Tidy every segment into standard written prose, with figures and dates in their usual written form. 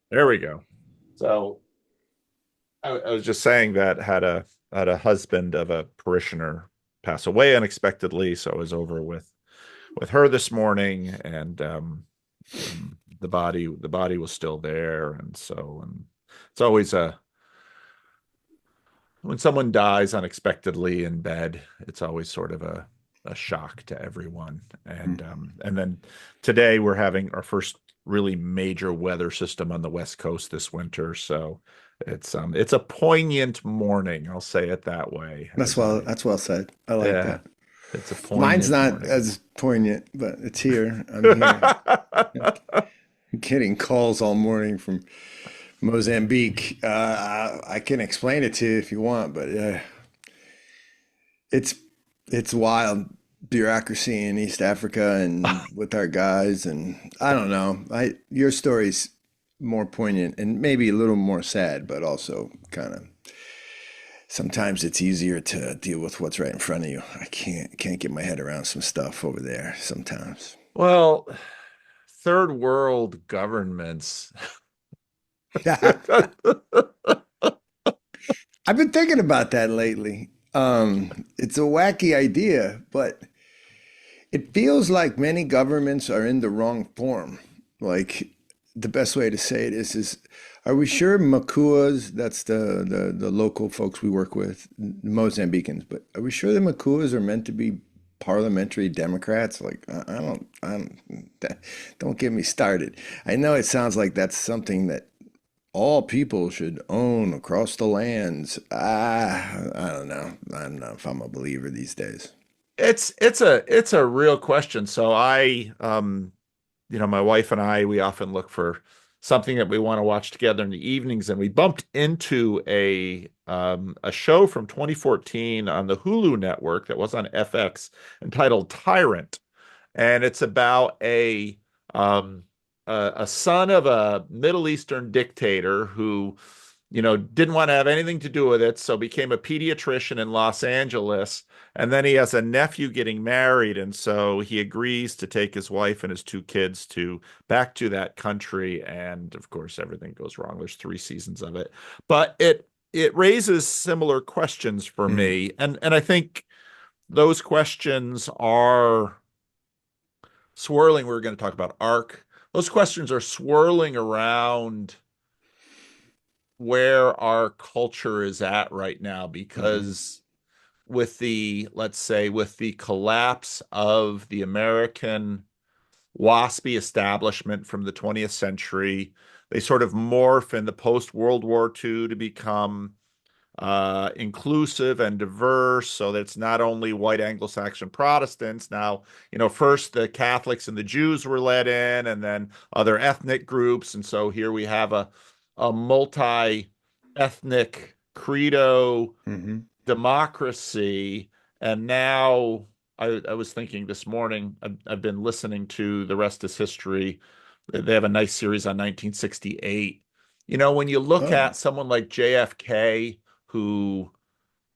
There we go. So I was just saying that had a husband of a parishioner pass away unexpectedly, so I was over with her this morning, and the body was still there, and it's always a when someone dies unexpectedly in bed, it's always sort of a shock to everyone. And then today we're having our first really major weather system on the West Coast this winter. So it's a poignant morning, I'll say it that way. As I That's well said. I like Yeah, that. it's a Mine's poignant not morning. as poignant, but it's here. I'm here. I'm getting calls all morning from Mozambique. I can explain it to you if you want, but it's it's wild bureaucracy in East Africa and with our guys, and I don't know. I Your story's more poignant and maybe a little more sad, but also kind of sometimes it's easier to deal with what's right in front of you. I can't get my head around some stuff over there sometimes. Well, third world governments. I've been thinking about that lately. It's a wacky idea, but it feels like many governments are in the wrong form. Like the best way to say it is are we sure Makuas, that's the local folks we work with, Mozambicans, but are we sure the Makuas are meant to be parliamentary Democrats? Like don't get me started. I know it sounds like that's something that all people should own across the lands. I don't know. I don't know if I'm a believer these days. It's a real question. So my wife and I, we often look for something that we want to watch together in the evenings, and we bumped into a show from 2014 on the Hulu network that was on FX entitled Tyrant, and it's about um a son of a Middle Eastern dictator who didn't want to have anything to do with it, so became a pediatrician in Los Angeles. And then he has a nephew getting married, and so he agrees to take his wife and his two kids to back to that country. And of course, everything goes wrong. There's 3 seasons of it, but it raises similar questions for Mhm. me, and I think those questions are swirling. We're going to talk about arc. Those questions are swirling around where our culture is at right now, Mhm. because let's say, with the collapse of the American WASPy establishment from the 20th century, they sort of morph in the post World War II to become inclusive and diverse, so that it's not only white Anglo-Saxon Protestants. Now, first the Catholics and the Jews were let in, and then other ethnic groups. And so here we have a multi-ethnic credo Mhm. democracy. And now I was thinking this morning, I've been listening to The Rest is History. They have a nice series on 1968. When you look Oh, at someone like JFK, who,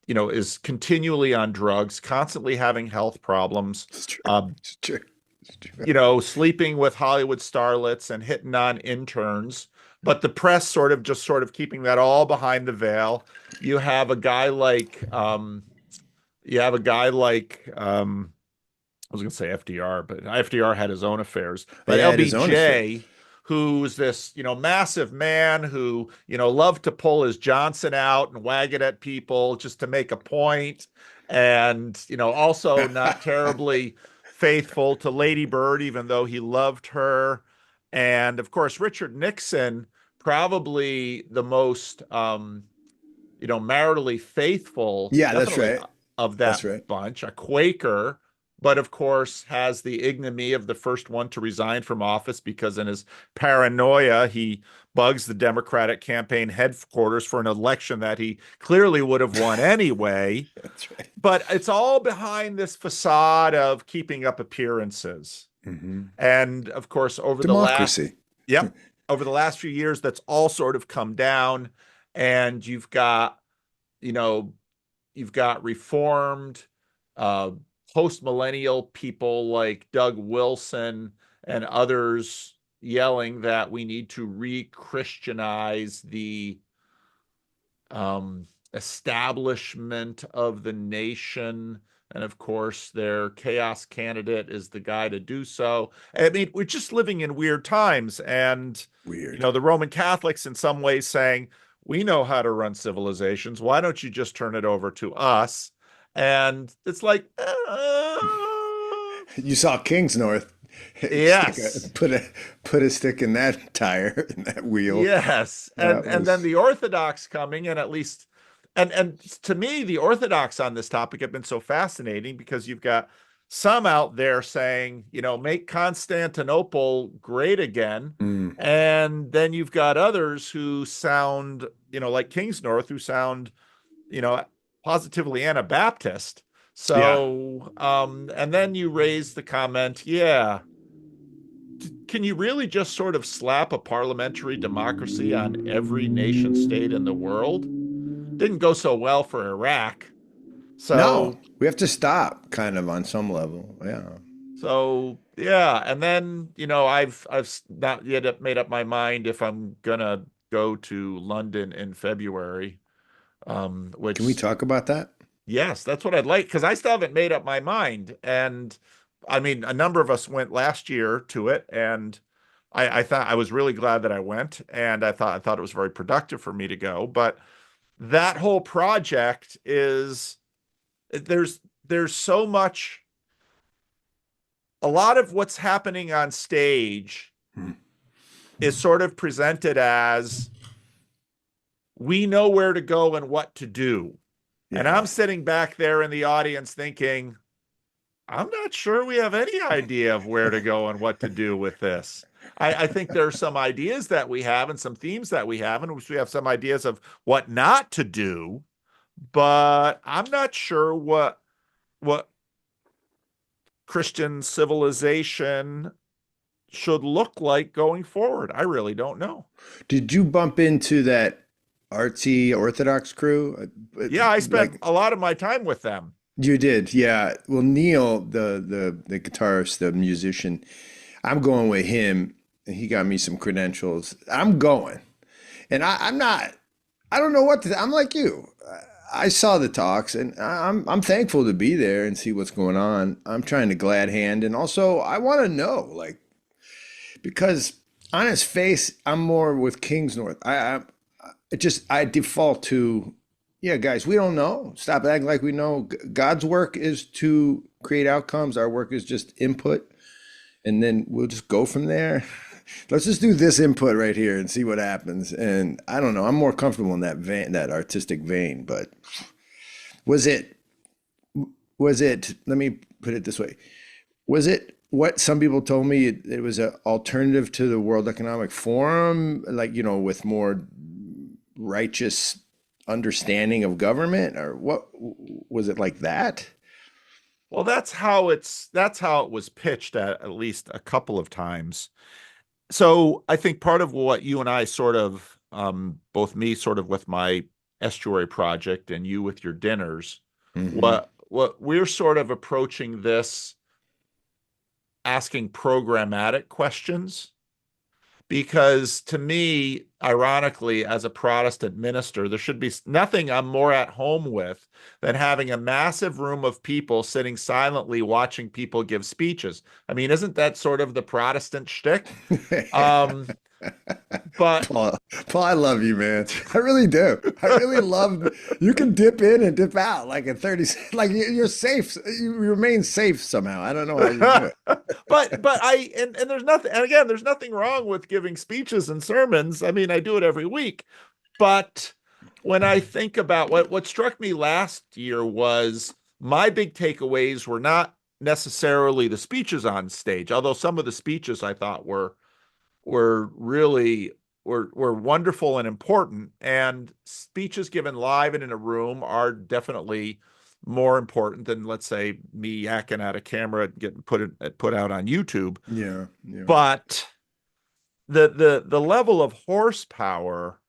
is continually on drugs, constantly having health problems, it's true. uh, It's true. It's true. sleeping with Hollywood starlets and hitting on interns, but the press sort of keeping that all behind the veil. You have a guy like you have a guy like I was going to say FDR, but FDR had his own affairs. He But had his own affair. LBJ, who's this, massive man who, loved to pull his Johnson out and wag it at people just to make a point, and, also not terribly faithful to Lady Bird, even though he loved her. And of course, Richard Nixon, probably the most, maritally faithful, Yeah, that's definitely, right. of That's that right. bunch, a Quaker, but of course has the ignominy of the first one to resign from office, because in his paranoia, he bugs the Democratic campaign headquarters for an election that he clearly would have won anyway. That's right. But it's all behind this facade of keeping up appearances. Hmm. And of course, Democracy. yep, over the last few years, that's all sort of come down. And you know, you've got reformed, uh, post millennial people like Doug Wilson and others, yelling that we need to re-Christianize the establishment of the nation. And of course, their chaos candidate is the guy to do so. I mean, we're just living in weird times. And, Weird. the Roman Catholics, in some ways, saying, we know how to run civilizations. Why don't you just turn it over to us? And it's like, You saw King's North yes. put a stick in that tire in that wheel. Yes. That And then was the Orthodox coming, and at least and to me the Orthodox on this topic have been so fascinating because you've got some out there saying, make Constantinople great again. mm, And then you've got others who sound, like Kings North, who sound, you know, positively Anabaptist. yeah. So and then you raise the comment, yeah, can you really just sort of slap a parliamentary democracy on every nation state in the world? Didn't go so well for Iraq. No, So, we have to stop kind of on some level. Yeah. yeah, and then, I've not yet made up my mind if I'm gonna go to London in February. Can we Which, talk about that? yes, that's what I'd like because I still haven't made up my mind. And I mean, a number of us went last year to it, and I thought I was really glad that I went, and I thought it was very productive for me to go. But that whole project is there's so much, a lot of what's happening on stage Hmm. is sort of presented as we know where to go and what to do. And I'm Yeah. sitting back there in the audience thinking, I'm not sure we have any idea of where to go and what to do with this. I think there are some ideas that we have and some themes that we have, and we have some ideas of what not to do, but I'm not sure what Christian civilization should look like going forward. I really don't know. Did you bump into that artsy Orthodox crew? Yeah, I spent Like a lot of my time with them. you did, yeah. Well, Neil, the guitarist, the musician, I'm going with him, and he got me some credentials. I'm going, and I'm not. I don't know what to. I'm like you. I saw the talks, and I'm thankful to be there and see what's going on. I'm trying to glad hand, and also I want to know, like, because on its face, I'm more with Kings North. I default to, yeah, guys, we don't know. Stop acting like we know. God's work is to create outcomes. Our work is just input, and then we'll just go from there. Let's just do this input right here and see what happens. And I don't know. I'm more comfortable in that vein, that artistic vein. But was it? Was it? Let me put it this way. Was it what some people told me it was an alternative to the World Economic Forum, like, with more righteous understanding of government, or what was it like that? Well, that's how it was pitched at least a couple of times. So I think part of what you and I sort of, both me sort of with my estuary project and you with your dinners, Hmm. what we're sort of approaching this asking programmatic questions. Because to me, ironically, as a Protestant minister, there should be nothing I'm more at home with than having a massive room of people sitting silently watching people give speeches. I mean, isn't that sort of the Protestant shtick? Um, but Paul, Paul, I love you, man. I really do. I really love. You can dip in and dip out like in 30. Like you're safe. You remain safe somehow. I don't know how you do it. but there's nothing, and again, there's nothing wrong with giving speeches and sermons. I mean, I do it every week. But when I think about what struck me last year was my big takeaways were not necessarily the speeches on stage, although some of the speeches I thought were really were wonderful and important. And speeches given live and in a room are definitely more important than, let's say, me yakking at a camera and getting put out on YouTube. Yeah, yeah. But the level of horsepower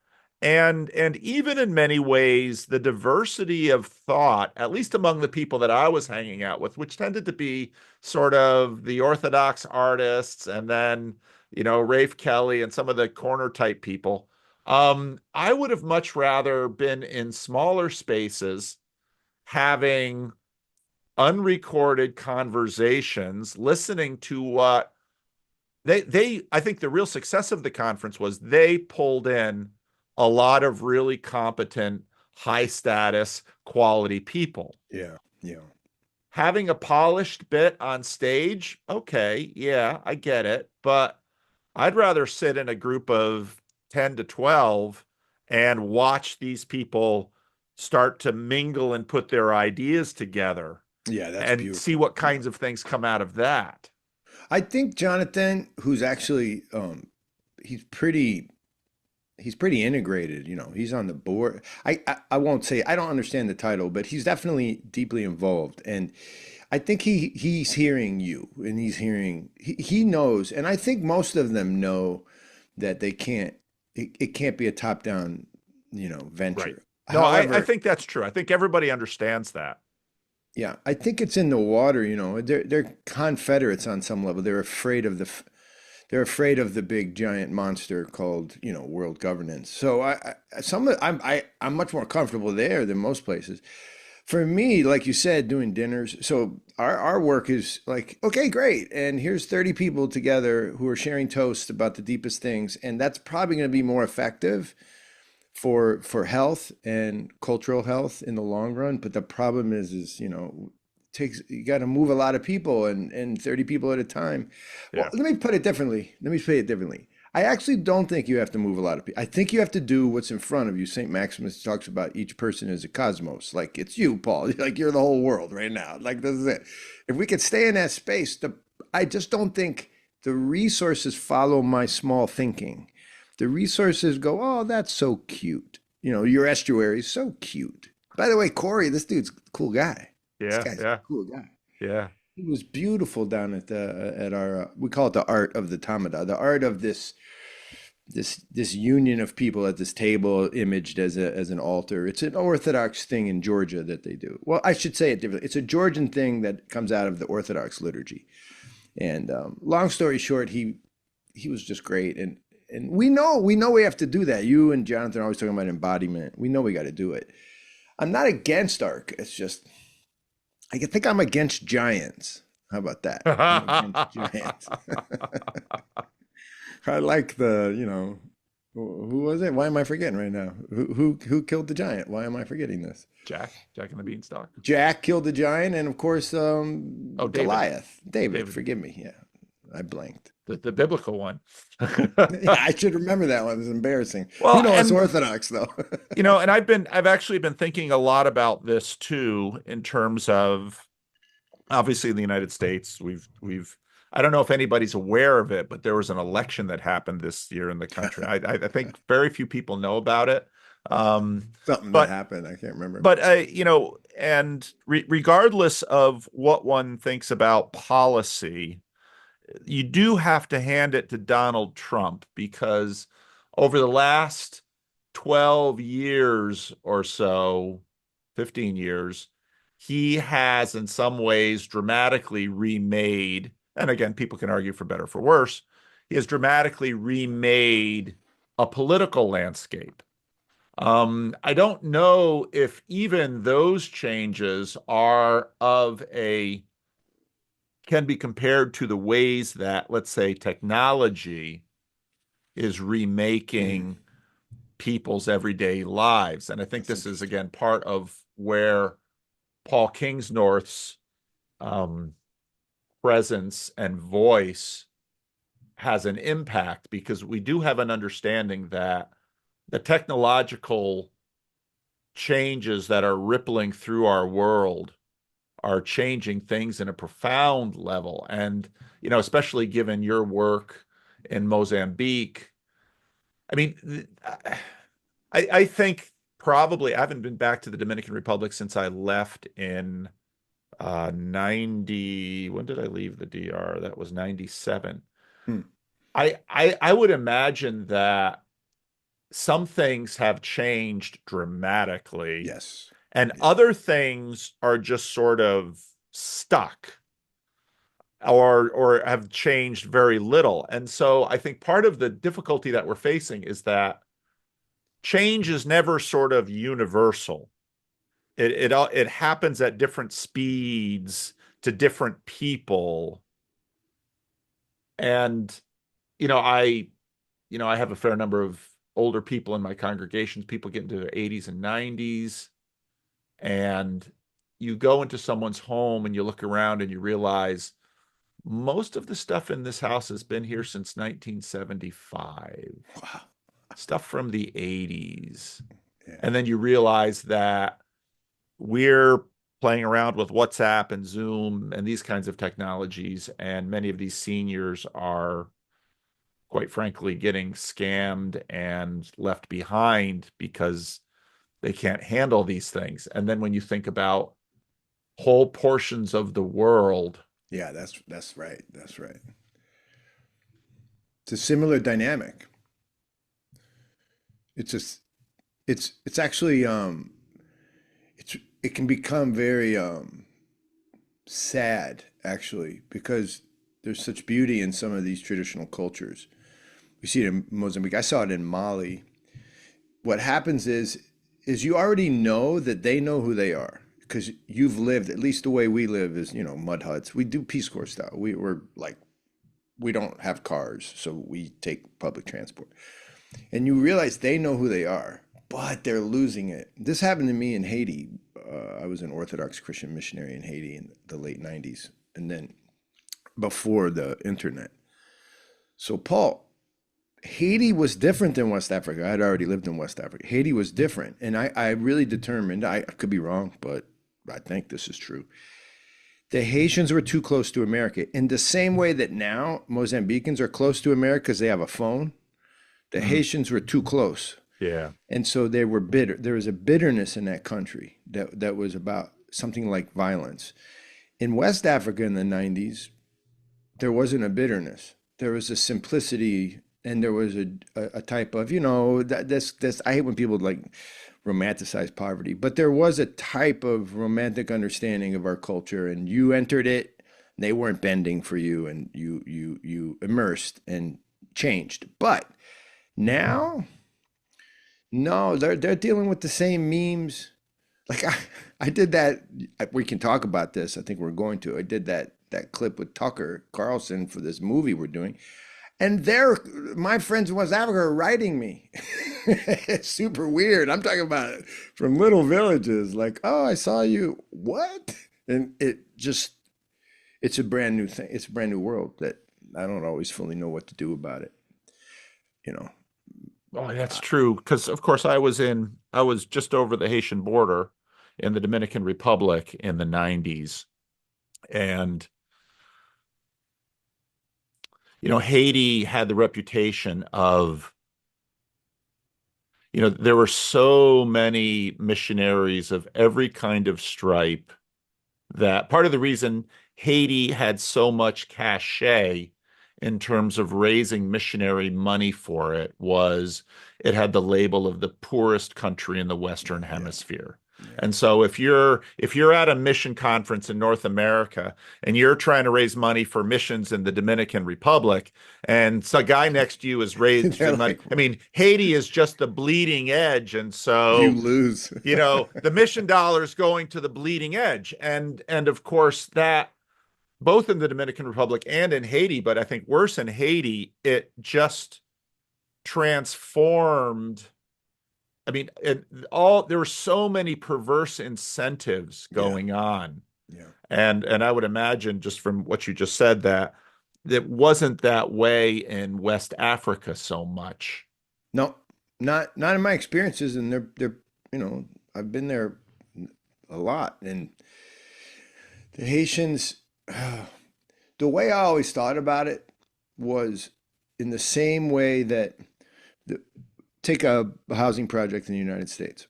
and even in many ways the diversity of thought, at least among the people that I was hanging out with, which tended to be sort of the Orthodox artists, and then Rafe Kelly and some of the corner type people. I would have much rather been in smaller spaces having unrecorded conversations, listening to what I think the real success of the conference was they pulled in a lot of really competent, high status, quality people. Yeah. Yeah. Having a polished bit on stage, okay, yeah, I get it, but I'd rather sit in a group of 10 to 12 and watch these people start to mingle and put their ideas together Yeah, that's and see beautiful. what Yeah. kinds of things come out of that. I think Jonathan, who's actually he's pretty he's pretty integrated, he's on the board. I won't say I don't understand the title, but he's definitely deeply involved. And I think he's hearing you and he knows, and I think most of them know that it can't be a top-down, Right. venture. No, I However, think that's true. I think everybody understands that. yeah, I think it's in the water, they're confederates on some level. They're afraid of the big giant monster called, world governance. So I'm much more comfortable there than most places. For me, like you said, doing dinners. So our work is like, okay, great. And here's 30 people together who are sharing toasts about the deepest things. And that's probably going to be more effective for health and cultural health in the long run. But the problem is takes you got to move a lot of people and 30 people at a time. Well, Yeah. let me put it differently. I actually don't think you have to move a lot of people. I think you have to do what's in front of you. St. Maximus talks about each person as a cosmos. Like it's you, Paul. Like you're the whole world right now. Like this is it. If we could stay in that space, I just don't think the resources follow my small thinking. The resources go, oh, that's so cute. Your estuary is so cute. By the way, Corey, this dude's a cool guy. This Yeah. guy's a Yeah. cool guy. Yeah. It was beautiful down at our we call it the art of the tamada, the art of this union of people at this table imaged as an altar. It's an Orthodox thing in Georgia that they do. Well, I should say it differently. It's a Georgian thing that comes out of the Orthodox liturgy. And long story short, he was just great, and we know we have to do that. You and Jonathan are always talking about embodiment. We know we got to do it. I'm not against ARC. It's just I think I'm against giants. How about that? I'm against giants. I like who was it? Why am I forgetting right now? Who killed the giant? Why am I forgetting this? Jack and the Beanstalk. Jack killed the giant, and of course, Oh, David. Goliath. David, David, forgive me. Yeah, I blanked. the biblical one. Yeah, I should remember that one. It's embarrassing. Well, It's and Orthodox though. and I've actually been thinking a lot about this too, in terms of obviously in the United States, we've I don't know if anybody's aware of it, but there was an election that happened this year in the country. I think very few people know about it. Something that But happened. I can't remember. but and regardless of what one thinks about policy, you do have to hand it to Donald Trump because over the last 12 years or so, 15 years, he has in some ways dramatically remade, and again, people can argue for better or for worse, he has dramatically remade a political landscape. I don't know if even those changes are of a can be compared to the ways that, let's say, technology is Mm, remaking people's everyday lives. And I think that's this is, interesting. again, part of where Paul Kingsnorth's um, presence and voice has an impact because we do have an understanding that the technological changes that are rippling through our world are changing things in a profound level. And, especially given your work in Mozambique, I mean, I think probably I haven't been back to the Dominican Republic since I left in 90. When did I leave the DR? That was 97. Hmm. I would imagine that some things have changed dramatically Yes. and Yeah. other things are just sort of stuck. or have changed very little. And so I think part of the difficulty that we're facing is that change is never sort of universal. It happens at different speeds to different people. And you know, I I have a fair number of older people in my congregations, people get into their 80s and 90s, and you go into someone's home and you look around and you realize most of the stuff in this house has been here since 1975, Wow. stuff from the 80s. Yeah. And then you realize that we're playing around with WhatsApp and Zoom and these kinds of technologies, and many of these seniors are, quite frankly, getting scammed and left behind because they can't handle these things. And then when you think about whole portions of the world, Yeah, that's right. That's right. It's a similar dynamic. It's just it's actually it can become very sad actually because there's such beauty in some of these traditional cultures. We see it in Mozambique. I saw it in Mali. What happens is you already know that they know who they are because you've lived, at least the way we live is, mud huts. We do Peace Corps style. We're like, we don't have cars, so we take public transport. And you realize they know who they are, but they're losing it. This happened to me in Haiti. I was an Orthodox Christian missionary in Haiti in the late 90s, and then before the internet. So, Paul, Haiti was different than West Africa. I had already lived in West Africa. Haiti was different. And I really determined, I could be wrong, but I think this is true. The Haitians were too close to America. In the same way that now Mozambicans are close to America because they have a phone, the Haitians were too close. yeah. And so they were bitter. There was a bitterness in that country that was about something like violence. In West Africa in the 90s, there wasn't a bitterness. There was a simplicity, and there was a type of, this I hate when people like romanticize poverty, but there was a type of romantic understanding of our culture, and you entered it, they weren't bending for you, and you immersed and changed. But now, no, they're dealing with the same memes. Like I did that. We can talk about this. I think we're going to. I did that clip with Tucker Carlson for this movie we're doing, and my friends in West Africa are writing me. It's super weird. I'm talking about it from little villages. Like, oh, I saw you. What? And it's a brand new thing. It's a brand new world that I don't always fully know what to do about it. You know. Oh, that's true. Because of course I was just over the Haitian border in the Dominican Republic in the 90s. And Haiti had the reputation of, there were so many missionaries of every kind of stripe that part of the reason Haiti had so much cachet in terms of raising missionary money for it was it had the label of the poorest country in the Western Yeah. Hemisphere. Yeah. And so if you're at a mission conference in North America and you're trying to raise money for missions in the Dominican Republic, and so a guy next to you is They're raising money, like, I mean, Haiti is just the bleeding edge, and you so lose. the mission dollars going to the bleeding edge, and of course that both in the Dominican Republic and in Haiti, but I think worse in Haiti, it just transformed. I mean, there were so many perverse incentives Yeah. going on, Yeah. and I would imagine just from what you just said that wasn't that way in West Africa so much. No, not in my experiences, and they're I've been there a lot, and the Haitians. The way I always thought about it was in the same way that the, take a housing project in the United States.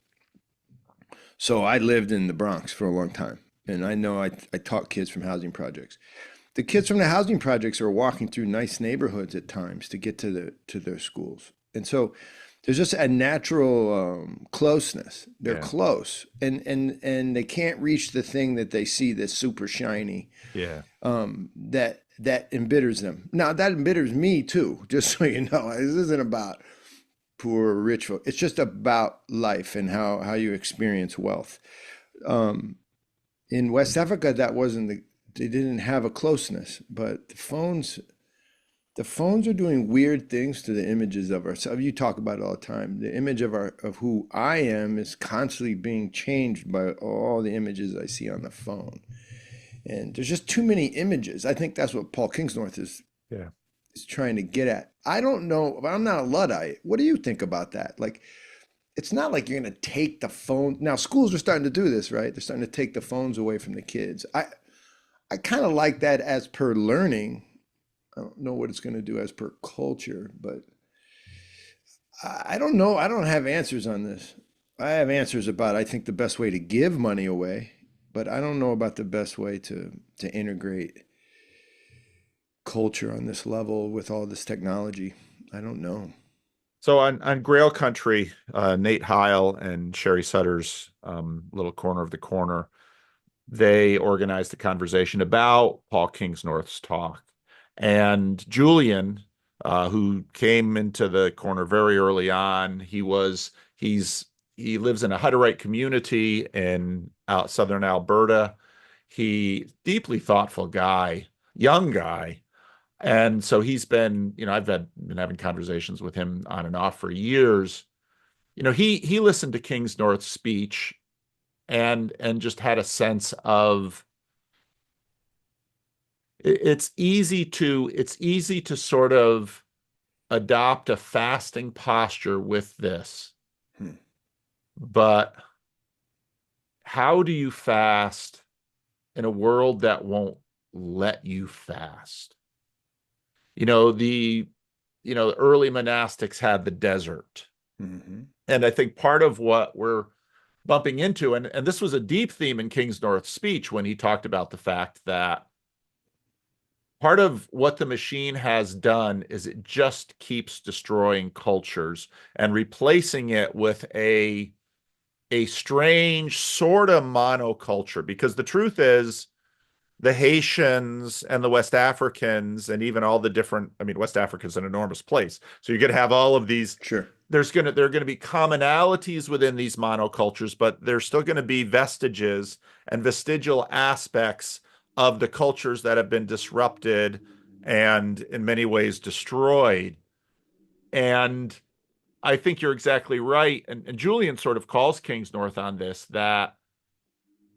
So I lived in the Bronx for a long time, and I know I taught kids from housing projects. The kids from the housing projects are walking through nice neighborhoods at times to get to their schools, and so there's just a natural closeness. They're Yeah, close, and they can't reach the thing that they see that's super shiny. yeah, That that embitters them. Now that embitters me too, just so you know. This isn't about poor or rich folk. It's just about life and how you experience wealth. Um, in West Africa, that wasn't they didn't have a closeness, but the phones are doing weird things to the images of ourselves. You talk about it all the time. The image of who I am is constantly being changed by all the images I see on the phone. And there's just too many images. I think that's what Paul Kingsnorth Yeah. is trying to get at. I don't know, but I'm not a Luddite. What do you think about that? Like, it's not like you're going to take the phone. Now, schools are starting to do this, right? They're starting to take the phones away from the kids. I kind of like that as per learning. I don't know what it's going to do as per culture, but I don't know. I don't have answers on this. I have answers about, I think, the best way to give money away, but I don't know about the best way to integrate culture on this level with all this technology. I don't know. So on Grail Country, Nate Heil and Sherry Sutter's little corner of the corner, they organized a conversation about Paul Kingsnorth's talk. And Julian, who came into the corner very early on, he lives in a Hutterite community in southern Alberta. He deeply thoughtful guy, young guy. And so he's been, I've been having conversations with him on and off for years. He listened to Kingsnorth's speech and just had a sense of it's easy to sort of adopt a fasting posture with this. Hmm. But how do you fast in a world that won't let you fast? The early monastics had the desert. Hmm. And I think part of what we're bumping into, and this was a deep theme in Kingsnorth's speech when he talked about the fact that part of what the machine has done is it just keeps destroying cultures and replacing it with a strange sort of monoculture. Because the truth is, the Haitians and the West Africans and even all the different, I mean, West Africa is an enormous place. So you're going to have all of these, Sure. there are going to be commonalities within these monocultures, but there's still going to be vestiges and vestigial aspects of the cultures that have been disrupted and in many ways destroyed. And I think you're exactly right. And Julian sort of calls Kingsnorth on this, that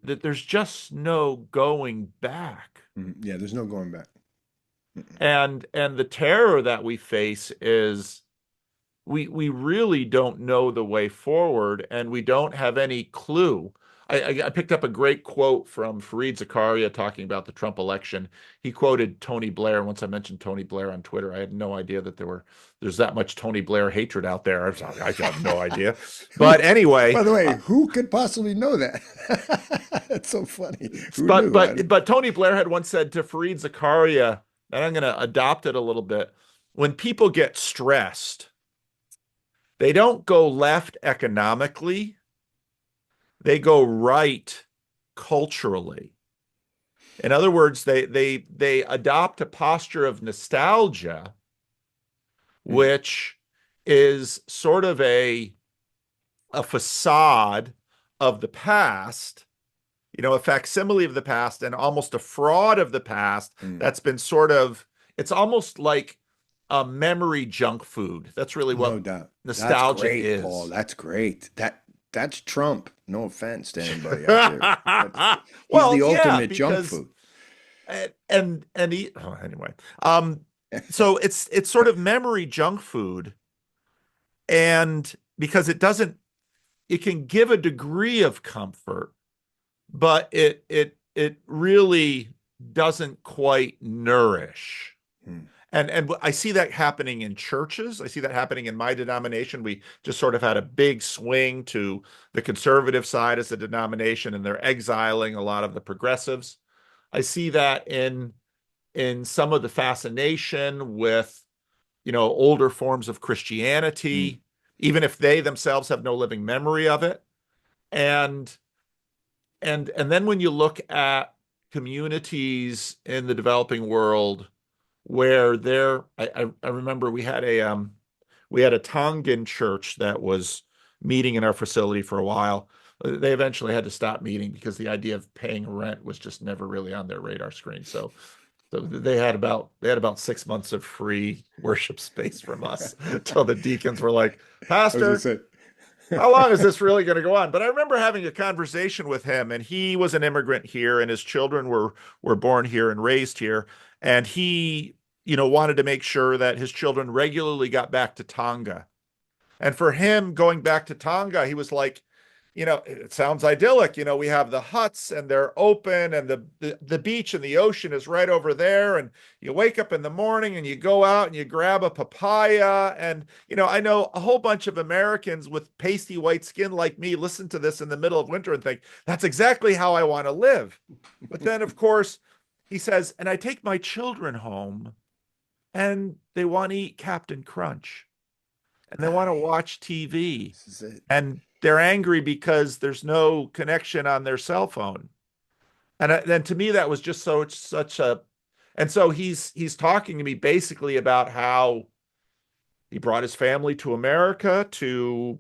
there's just no going back. Yeah, there's no going back. And the terror that we face is we really don't know the way forward, and we don't have any clue. I picked up a great quote from Fareed Zakaria talking about the Trump election. He quoted Tony Blair. Once I mentioned Tony Blair on Twitter, I had no idea that there's that much Tony Blair hatred out there. I have no idea. Who, But anyway, by the way, who could possibly know that? That's so funny. Who but knew? but Tony Blair had once said to Fareed Zakaria, and I'm going to adopt it a little bit. When people get stressed, they don't go left economically, they go right culturally. In other words, they adopt a posture of nostalgia, Mm, which is sort of a facade of the past, a facsimile of the past and almost a fraud of the past mm. that's been sort of, it's almost like a memory junk food. That's really No what doubt. That's nostalgia great, Paul. is. That's great. That's Trump. No offense to anybody out there. He's Well, the yeah, ultimate junk because food. anyway. So it's sort of memory junk food, and because it can give a degree of comfort, but it really doesn't quite nourish. Hmm. And I see that happening in churches. I see that happening in my denomination. We just sort of had a big swing to the conservative side as a denomination, and they're exiling a lot of the progressives. I see that in some of the fascination with, older forms of Hmm. Christianity, even if they themselves have no living memory of it. And and then when you look at communities in the developing world where I remember we had a Tongan church that was meeting in our facility for a while. They eventually had to stop meeting because the idea of paying rent was just never really on their radar screen. So they had about 6 months of free worship space from us until the deacons were like, I was gonna Pastor, say. how long is this really going to go on? But I remember having a conversation with him, and he was an immigrant here, and his children were born here and raised here, and he, wanted to make sure that his children regularly got back to Tonga. And for him, going back to Tonga, he was like, it sounds idyllic. We have the huts and they're open, and the beach and the ocean is right over there. And you wake up in the morning and you go out and you grab a papaya. And, I know a whole bunch of Americans with pasty white skin like me listen to this in the middle of winter and think, that's exactly how I want to live. But then, of course, he says, and I take my children home and they want to eat Captain Crunch and they want to watch TV, This is it. and they're angry because there's no connection on their cell phone. And then to me, that was just such a, and so he's talking to me basically about how he brought his family to America to,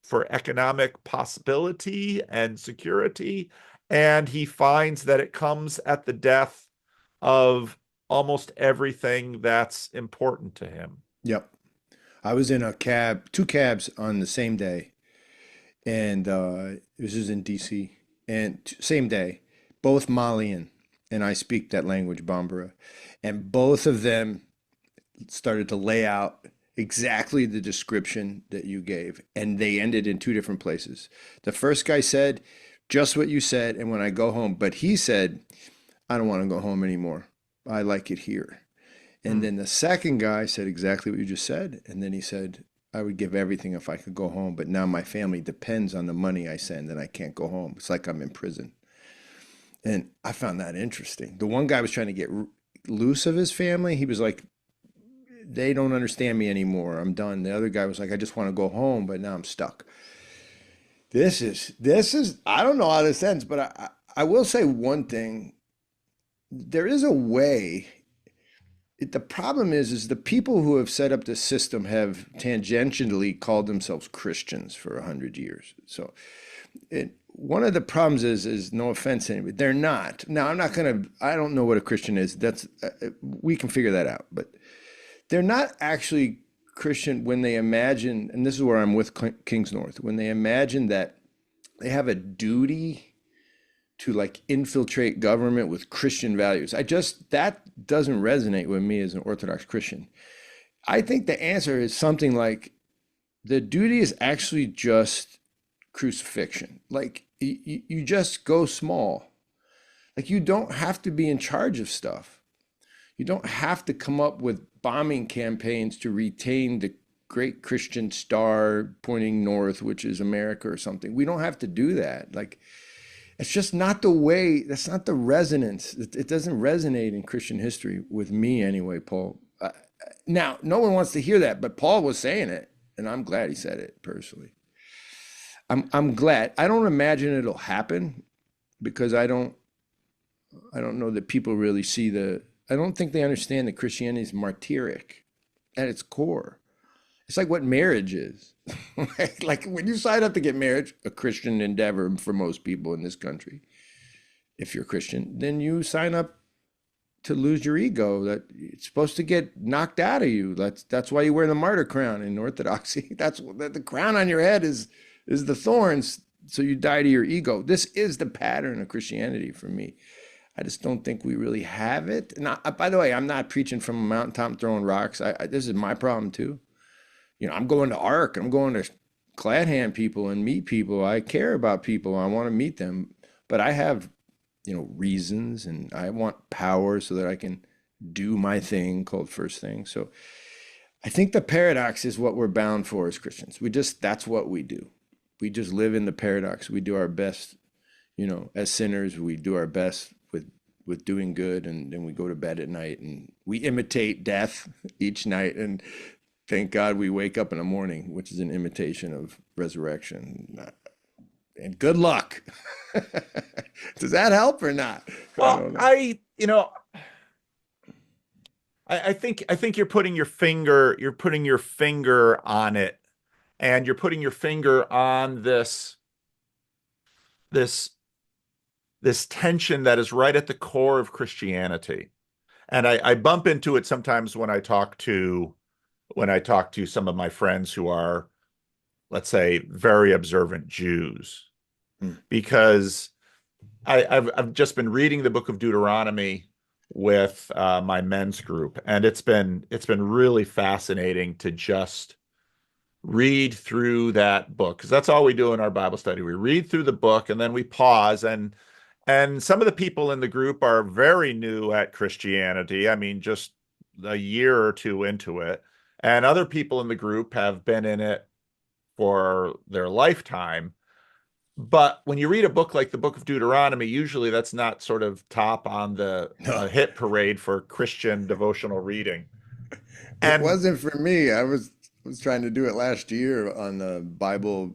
for economic possibility and security. And he finds that it comes at the death of almost everything that's important to him. Yep. I was in a cab, two cabs on the same day, and this was in DC, and same day, both Malian, and I speak that language, Bambara, and both of them started to lay out exactly the description that you gave, and they ended in two different places. The first guy said just what you said, and when I go home, but he said, I don't want to go home anymore. I like it here. And Hmm. then the second guy said exactly what you just said. And then he said, I would give everything if I could go home, but now my family depends on the money I send and I can't go home. It's like I'm in prison. And I found that interesting. The one guy was trying to get loose of his family. He was like, they don't understand me anymore. I'm done. The other guy was like, I just want to go home, but now I'm stuck. I don't know how this ends, but I will say one thing. There is a way. The problem is the people who have set up this system have tangentially called themselves Christians for 100 years. So one of the problems is no offense to anybody, they're not. Now I don't know what a Christian is. We can figure that out, but they're not actually Christian when they imagine, and this is where I'm with King's North, when they imagine that they have a duty to like infiltrate government with Christian values. That doesn't resonate with me as an Orthodox Christian. I think the answer is something like the duty is actually just crucifixion. Like you just go small. Like you don't have to be in charge of stuff. You don't have to come up with bombing campaigns to retain the great Christian star pointing north, which is America or something. We don't have to do that. Like, it's just not the way, that's not the resonance. It doesn't resonate in Christian history with me anyway, Paul. Now, no one wants to hear that, but Paul was saying it, and I'm glad he said it personally. I'm glad. I don't imagine it'll happen because I don't know that people really see I don't think they understand that Christianity is martyric at its core. It's like what marriage is. Like when you sign up to get married, a Christian endeavor for most people in this country, if you're Christian, then you sign up to lose your ego. That it's supposed to get knocked out of you. That's why you wear the martyr crown in Orthodoxy. That's the crown on your head is the thorns, so you die to your ego. This is the pattern of Christianity for me. I just don't think we really have it. And by the way, I'm not preaching from a mountaintop throwing rocks. This is my problem too. I'm going to ARC. I'm going to glad hand people and meet people. I care about people. I want to meet them. But I have, reasons, and I want power so that I can do my thing called first thing. So I think the paradox is what we're bound for as Christians. That's what we do. We just live in the paradox. We do our best, as sinners, we do our best with doing good, and then we go to bed at night and we imitate death each night, and thank God we wake up in the morning, which is an imitation of resurrection. and good luck. Does that help or not? I Well, don't know. I think you're putting your finger on it, and you're putting your finger on this this tension that is right at the core of Christianity. And I bump into it sometimes when I talk to some of my friends who are, let's say, very observant Jews, Mm. because I've just been reading the book of Deuteronomy with my men's group, and it's been really fascinating to just read through that book, because that's all we do in our Bible study. We read through the book and then we pause, and some of the people in the group are very new at Christianity. I mean, just a year or two into it. And other people in the group have been in it for their lifetime. But when you read a book like the book of Deuteronomy, usually that's not sort of top on the No, hit parade for Christian devotional reading. it And wasn't for me. I was trying to do it last year on the Bible,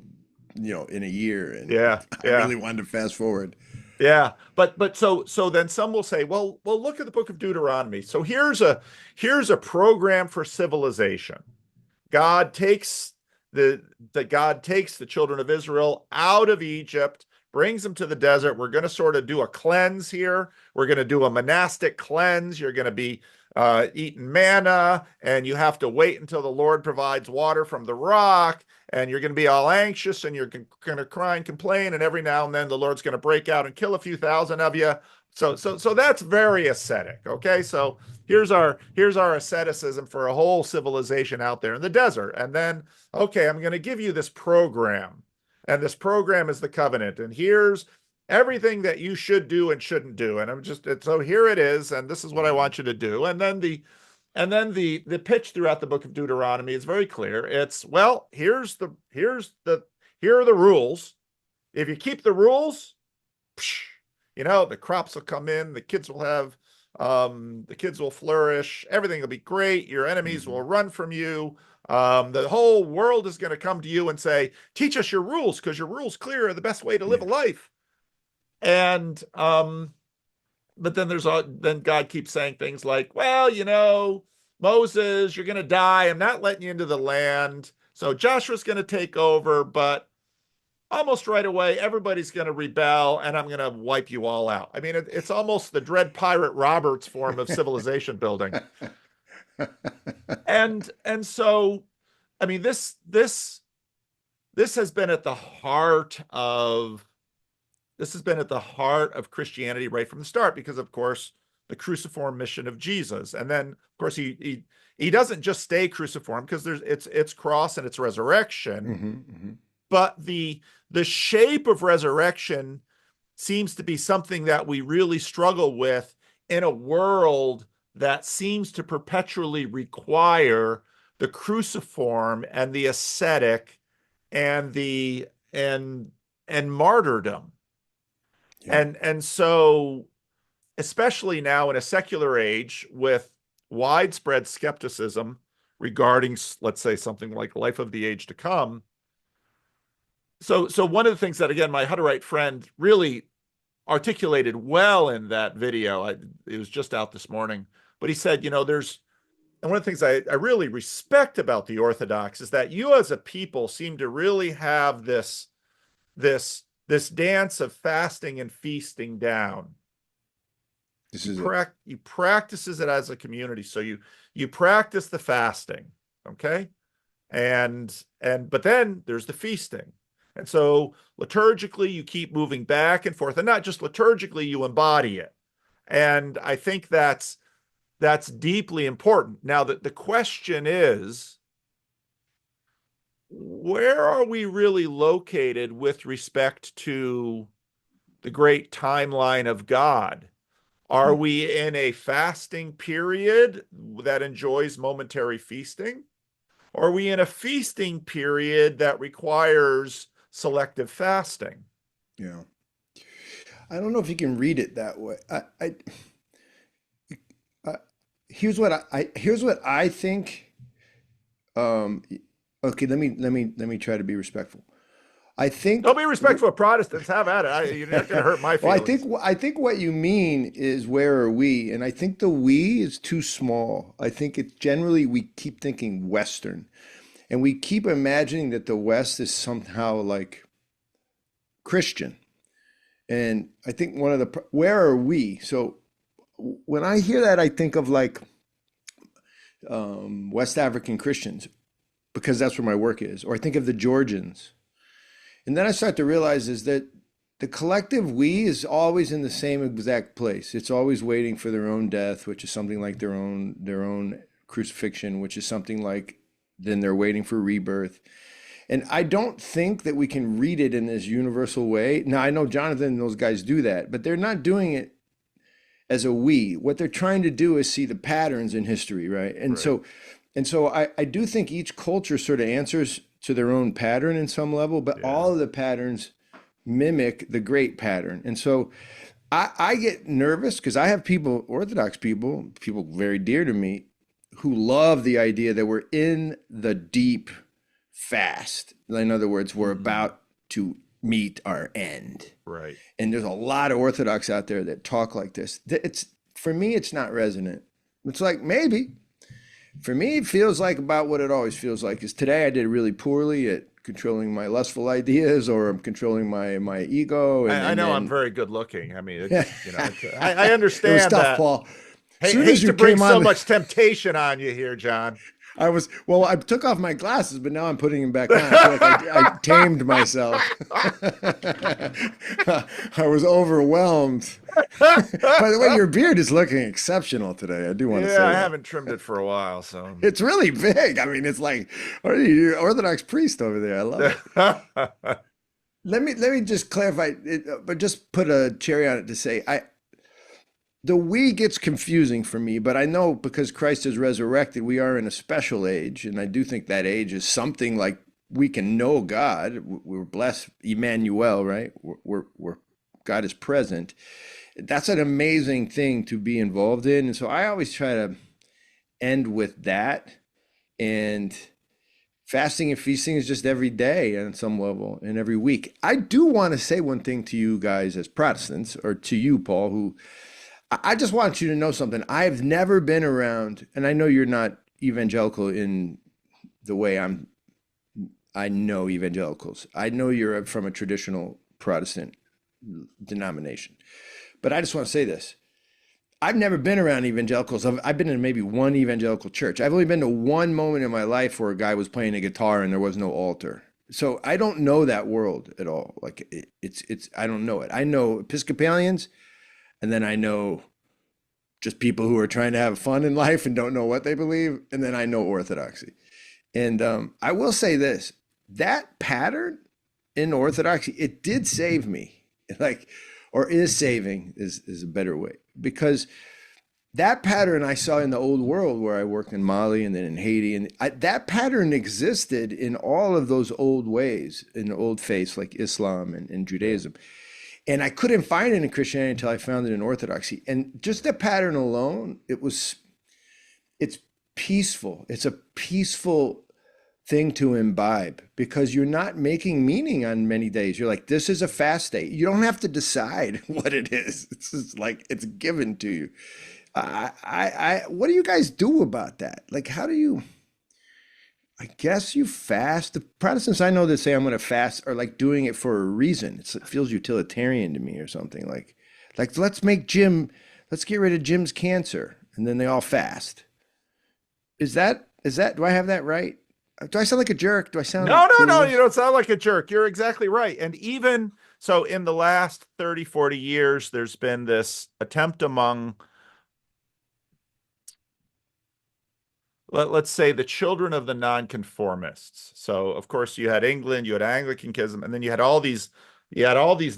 in a year, and yeah, I yeah. really wanted to fast forward. Yeah, but so then some will say, well, look at the book of Deuteronomy. So here's a program for civilization. God takes God takes the children of Israel out of Egypt, brings them to the desert. We're going to sort of do a cleanse here. We're going to do a monastic cleanse. You're going to be eating manna, and you have to wait until the Lord provides water from the rock. And you're going to be all anxious, and you're going to cry and complain. And every now and then, the Lord's going to break out and kill a few thousand of you. So that's very ascetic. Okay, so here's our asceticism for a whole civilization out there in the desert. And then, okay, I'm going to give you this program, and this program is the covenant, and here's everything that you should do and shouldn't do. And so here it is, and this is what I Mhm. want you to do. And then the pitch throughout the book of Deuteronomy is very clear. It's, well, here are the rules. If you keep the rules, the crops will come in, the kids will flourish, everything will be great, your enemies will Mhm. run from you. The whole world is going to come to you and say, teach us your rules, because your rules clear are the best way to live Yeah. a life. And but then God keeps saying things like, well, Moses, you're going to die. I'm not letting you into the land. So Joshua's going to take over, but almost right away, everybody's going to rebel, and I'm going to wipe you all out. I mean, it's almost the Dread Pirate Roberts form of civilization building. And so, I mean, this has been at the heart of Christianity right from the start, because of course the cruciform mission of Jesus. And then of course he doesn't just stay cruciform, because it's cross and it's resurrection, Mhm. Mhm. but the shape of resurrection seems to be something that we really struggle with in a world that seems to perpetually require the cruciform and the ascetic and the and martyrdom. Yeah. And so, especially now in a secular age with widespread skepticism regarding, let's say, something like life of the age to come. So one of the things that, again, my Hutterite friend really articulated well in that video, it was just out this morning, but he said, and one of the things I really respect about the Orthodox is that you as a people seem to really have this dance of fasting and feasting down. This You is it. practice you practices it as a community. So you practice the fasting, okay? And but then there's the feasting. And so liturgically you keep moving back and forth, and not just liturgically, you embody it. And I think that's deeply important. Now that the question is, where are we really located with respect to the great timeline of God? Are Mm. we in a fasting period that enjoys momentary feasting? Or are we in a feasting period that requires selective fasting? Yeah. I don't know if you can read it that way. I here's what I think. Um, okay, let me try to be respectful. I Don't think, be respectful of Protestants. Have at it. You're not going to hurt my well, feelings. I think what you mean is where are we? And I think the we is too small. I think it's generally we keep thinking Western, and we keep imagining that the West is somehow like Christian. And I think one of the where are we? So when I hear that, I think of like West African Christians because that's where my work is, or I think of the Georgians. And then I start to realize is that the collective we is always in the same exact place. It's always waiting for their own death, which is something like their own crucifixion, which is something like then they're waiting for rebirth. And I don't think that we can read it in this universal way. Now I know Jonathan and those guys do that, but they're not doing it as a we. What they're trying to do is see the patterns in history, right? Right. And so I do think each culture sort of answers to their own pattern in some level, but Yeah. all of the patterns mimic the great pattern. And so I get nervous because I have people, Orthodox people, people very dear to me, who love the idea that we're in the deep fast. In other words, we're Mhm. about to meet our end. Right. And there's a lot of Orthodox out there that talk like this. It's for me, it's not resonant. It's like maybe for me, it feels like about what it always feels like. Is today I did really poorly at controlling my lustful ideas, or I'm controlling my ego, I and know I'm then very good looking. I mean, it I was understand tough, that. Paul. As Hey, soon as hate you to bring came so on, much temptation on you here, John. I was well. I took off my glasses, but now I'm putting them back on. I feel like I tamed myself. I was overwhelmed. By the way, your beard is looking exceptional today. I do want to Yeah, say I that. haven't trimmed it for a while, so. It's really big. I mean, it's like, what are you, Orthodox priest over there? I love it. Let me just clarify it, but just put a cherry on it to say the we gets confusing for me, but I know because Christ is resurrected, we are in a special age, and I do think that age is something like we can know God. We're blessed, Emmanuel, right? We're God is present. That's an amazing thing to be involved in, and so I always try to end with that. And fasting and feasting is just every day on some level and every week. I do want to say one thing to you guys as Protestants, or to you, Paul, who I just want you to know something. I've never been around, and I know you're not evangelical in the way I know evangelicals. I know you're from a traditional Protestant denomination. But I just want to say this. I've never been around evangelicals. I've been in maybe one evangelical church. I've only been to one moment in my life where a guy was playing a guitar and there was no altar. So I don't know that world at all. Like it's I don't know it. I know Episcopalians, and then I know just people who are trying to have fun in life and don't know what they believe, and then I know Orthodoxy. And I will say this: that pattern in Orthodoxy, it did save me. Like, or is saving is a better way, because that pattern I saw in the old world where I worked in Mali and then in Haiti, and that pattern existed in all of those old ways, in the old faiths like Islam and Judaism. And I couldn't find it in Christianity until I found it in Orthodoxy. And just the pattern alone, it's peaceful. It's a peaceful thing to imbibe because you're not making meaning on many days. You're like, this is a fast day. You don't have to decide what it is. It's just like it's given to you. What do you guys do about that? Like, how do you? I guess you fast. The Protestants I know that say I'm going to fast are like doing it for a reason. It feels utilitarian to me or something like let's get rid of Jim's cancer, and then they all fast. Is that do I have that right? Do I sound like a jerk? Do I No, sound no, no, you clueless? don't sound like a jerk. You're exactly right. And even so, in the last 30, 40 years, there's been this attempt among, let's say, the children of the nonconformists. So, of course, you had England, you had Anglicanism, and then you had all these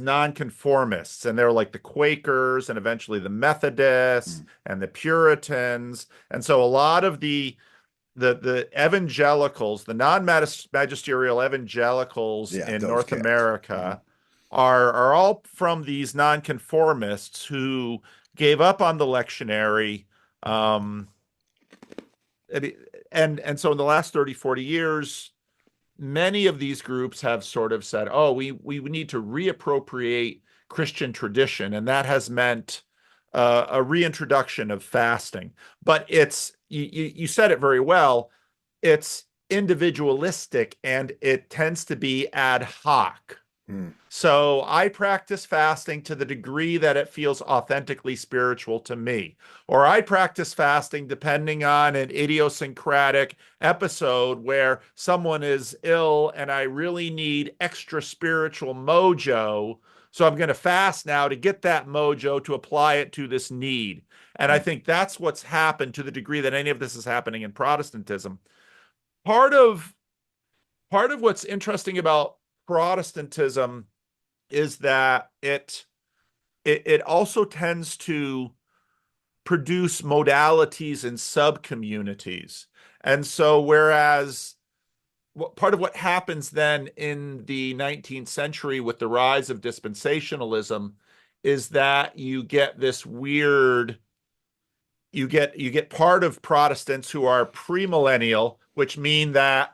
nonconformists, and they were like the Quakers and eventually the Methodists Mm. and the Puritans. And so a lot of the evangelicals, the non-magisterial evangelicals Yeah, in those North cats. Mhm. America are all from these nonconformists who gave up on the lectionary. Um, and so in the last 30, 40 years, many of these groups have sort of said, oh, we need to reappropriate Christian tradition, and that has meant a reintroduction of fasting. But you said it very well. It's individualistic and it tends to be ad hoc. Hmm. So I practice fasting to the degree that it feels authentically spiritual to me. Or I practice fasting depending on an idiosyncratic episode where someone is ill and I really need extra spiritual mojo. So I'm going to fast now to get that mojo to apply it to this need. And I Hmm. think that's what's happened to the degree that any of this is happening in Protestantism. Part of part of what's interesting about Protestantism is that it also tends to produce modalities and sub-communities. And so whereas part of what happens then in the 19th century with the rise of dispensationalism is that you get this weird you get part of Protestants who are premillennial, which mean that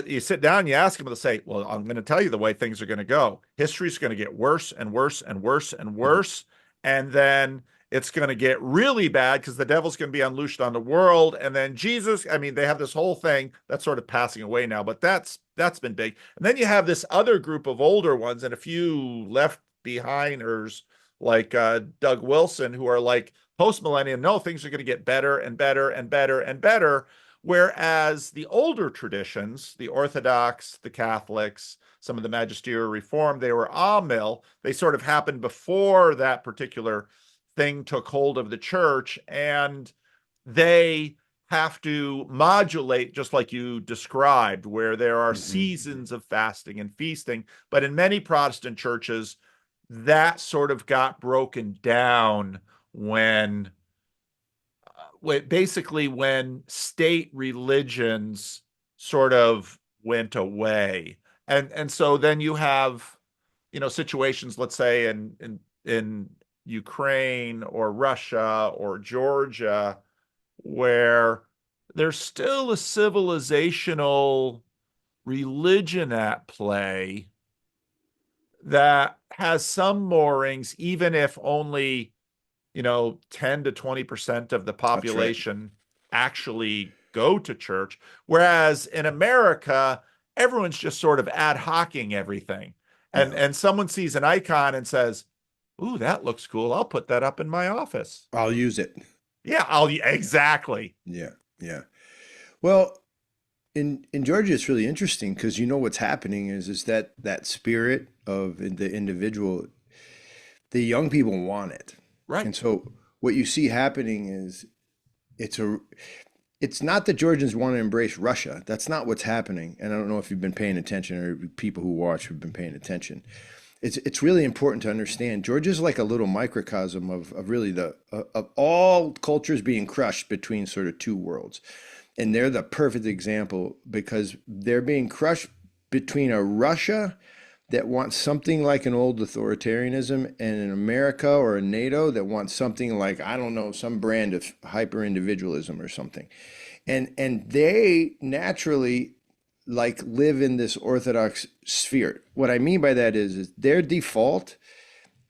you sit down, you ask them, they'll say, well, I'm going to tell you the way things are going to go. History's going to get worse and worse and worse and Hmm. worse. And then it's going to get really bad because the devil's going to be unleashed on the world. And then Jesus, I mean, they have this whole thing that's sort of passing away now, but that's been big. And then you have this other group of older ones and a few left behinders like Doug Wilson, who are like post millennium. No, things are going to get better and better and better and better. Whereas the older traditions, the Orthodox, the Catholics, some of the magisterial reform, they were amill. They sort of happened before that particular thing took hold of the church, and they have to modulate just like you described, where there are Hmm. seasons of fasting and feasting. But in many Protestant churches, that sort of got broken down when basically when state religions sort of went away. And so then you have, situations, let's say in Ukraine or Russia or Georgia, where there's still a civilizational religion at play that has some moorings, even if only 10 to 20% of the That's right. population actually go to church. Whereas in America, everyone's just sort of ad hocing everything. And Yeah. and someone sees an icon and says, "Ooh, that looks cool. I'll put that up in my office." I'll use it. Yeah, I'll exactly. Yeah. Yeah. Well, in Georgia, it's really interesting because you know what's happening is that that spirit of the individual, the young people want it, Right. and so what you see happening is it's a it's not that Georgians want to embrace Russia. That's not what's happening. And I don't know if you've been paying attention or people who watch have been paying attention. It's really important to understand. Georgia's like a little microcosm of really the of all cultures being crushed between sort of two worlds. And they're the perfect example because they're being crushed between a Russia that wants something like an old authoritarianism and an America or a NATO that wants something like, I don't know, some brand of hyper individualism or something. And they naturally like live in this orthodox sphere. What I mean by that is their default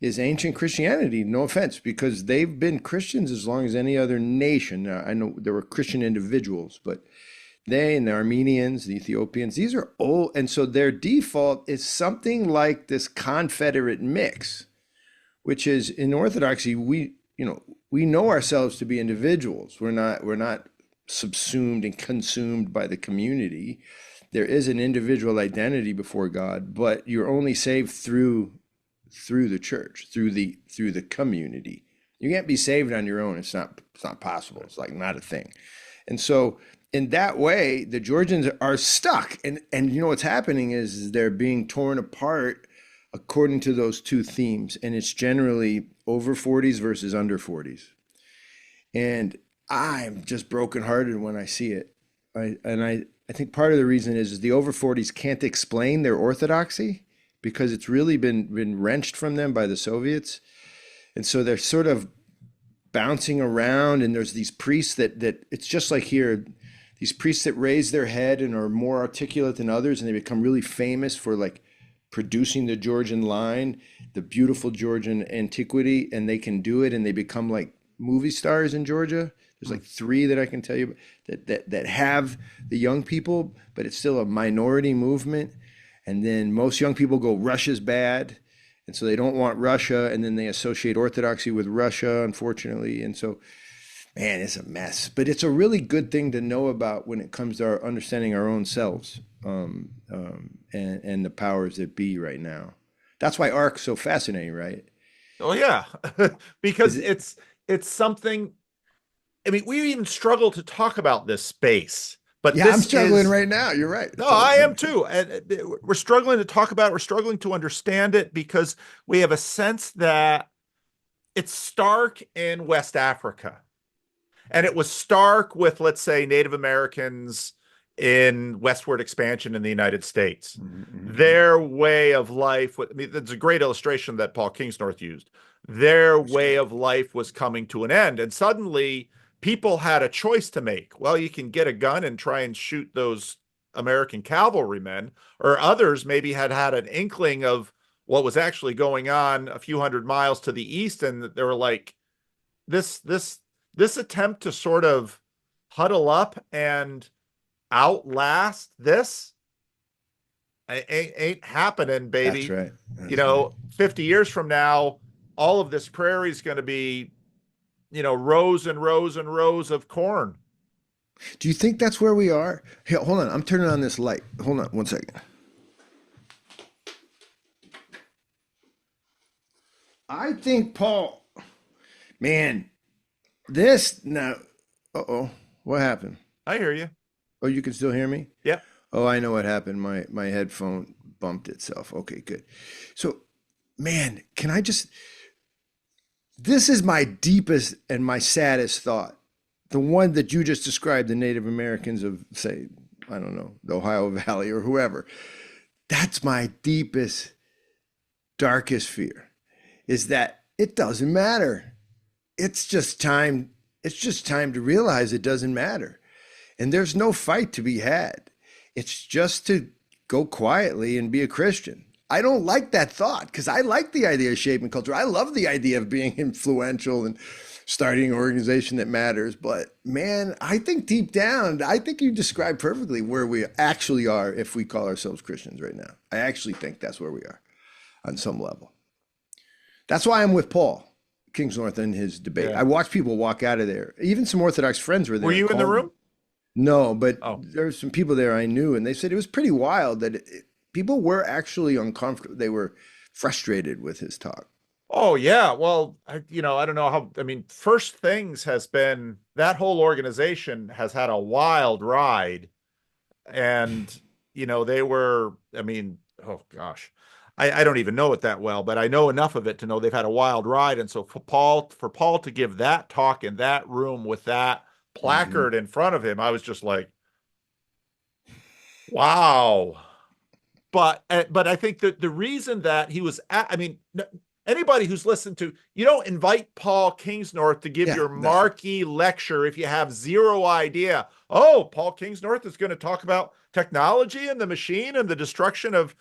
is ancient Christianity. No offense, because they've been Christians as long as any other nation. Now, I know there were Christian individuals, but they and the Armenians, the Ethiopians, these are old. And so their default is something like this confederate mix, which is in Orthodoxy, we know ourselves to be individuals. We're not subsumed and consumed by the community. There is an individual identity before God, but you're only saved through the church, through the community. You can't be saved on your own. It's not possible. It's like not a thing. And so in that way, the Georgians are stuck. And you know what's happening is they're being torn apart according to those two themes. And it's generally over 40s versus under 40s. And I'm just brokenhearted when I see it. I think part of the reason is the over 40s can't explain their orthodoxy because it's really been wrenched from them by the Soviets. And so they're sort of bouncing around, and there's these priests that it's just like here. these priests that raise their head and are more articulate than others, and they become really famous for like producing the Georgian line, the beautiful Georgian antiquity, and they can do it, and they become like movie stars in Georgia. There's like three that I can tell you that have the young people, but it's still a minority movement. And then most young people go, Russia's bad. And so they don't want Russia. And then they associate Orthodoxy with Russia, unfortunately. And so, man, it's a mess. But it's a really good thing to know about when it comes to our understanding our own selves, and the powers that be right now. That's why ARC's so fascinating, right? Oh yeah, because Is it? it's something. I mean, we even struggle to talk about this space, but Yeah, I'm this struggling is right now. You're right. no, So, I am too. And we're struggling to talk about it. We're struggling to understand it because we have a sense that it's stark in West Africa. And it was stark with, let's say, Native Americans in westward expansion in the United States. mhm. Their way of life, I mean, that's a great illustration that Paul Kingsnorth used. Their That's way great. of life was coming to an end. And suddenly people had a choice to make. Well, you can get a gun and try and shoot those American cavalrymen, or others maybe had had an inkling of what was actually going on a few hundred miles to the east. And they were like, this, this, this attempt to sort of huddle up and outlast this ain't happening, That's baby. right. That's right. 50 years from now, all of this prairie is going to be, rows and rows and rows of corn. Do you think that's where we are? Hey, hold on. I'm turning on this light. Hold on one second. I think, Paul, man, this now. Uh-oh. What happened? I hear you. Oh, you can still hear me? Yeah. Oh, I know what happened. My headphone bumped itself. Okay, good. So, man, can I just this is my deepest and my saddest thought. The one that you just described, the Native Americans of, say, I don't know, the Ohio Valley or whoever. That's my deepest, darkest fear, is that it doesn't matter. It's just time. It's just time to realize it doesn't matter. And there's no fight to be had. It's just to go quietly and be a Christian. I don't like that thought because I like the idea of shaping culture. I love the idea of being influential and starting an organization that matters. But man, I think deep down, I think you described perfectly where we actually are if we call ourselves Christians right now. I actually think that's where we are on some level. That's why I'm with Paul Kingsnorth in his debate. Yeah. I watched people walk out of there. Even some Orthodox friends were there Were and you in the called me. room? No, but Oh, there were some people there I knew, and they said it was pretty wild that people were actually uncomfortable. They were frustrated with his talk. oh yeah. Well, I don't know how, I mean, First Things has been, that whole organization has had a wild ride. And, they were, I mean, oh gosh, I don't even know it that well, but I know enough of it to know they've had a wild ride. And so for Paul to give that talk in that room with that Hmm. placard in front of him, I was just like, wow. But I think that the reason that he was I mean, anybody who's listened to, you don't invite Paul Kingsnorth to give Yeah, your that's right. marquee lecture if you have zero idea. Oh, Paul Kingsnorth is going to talk about technology and the machine and the destruction of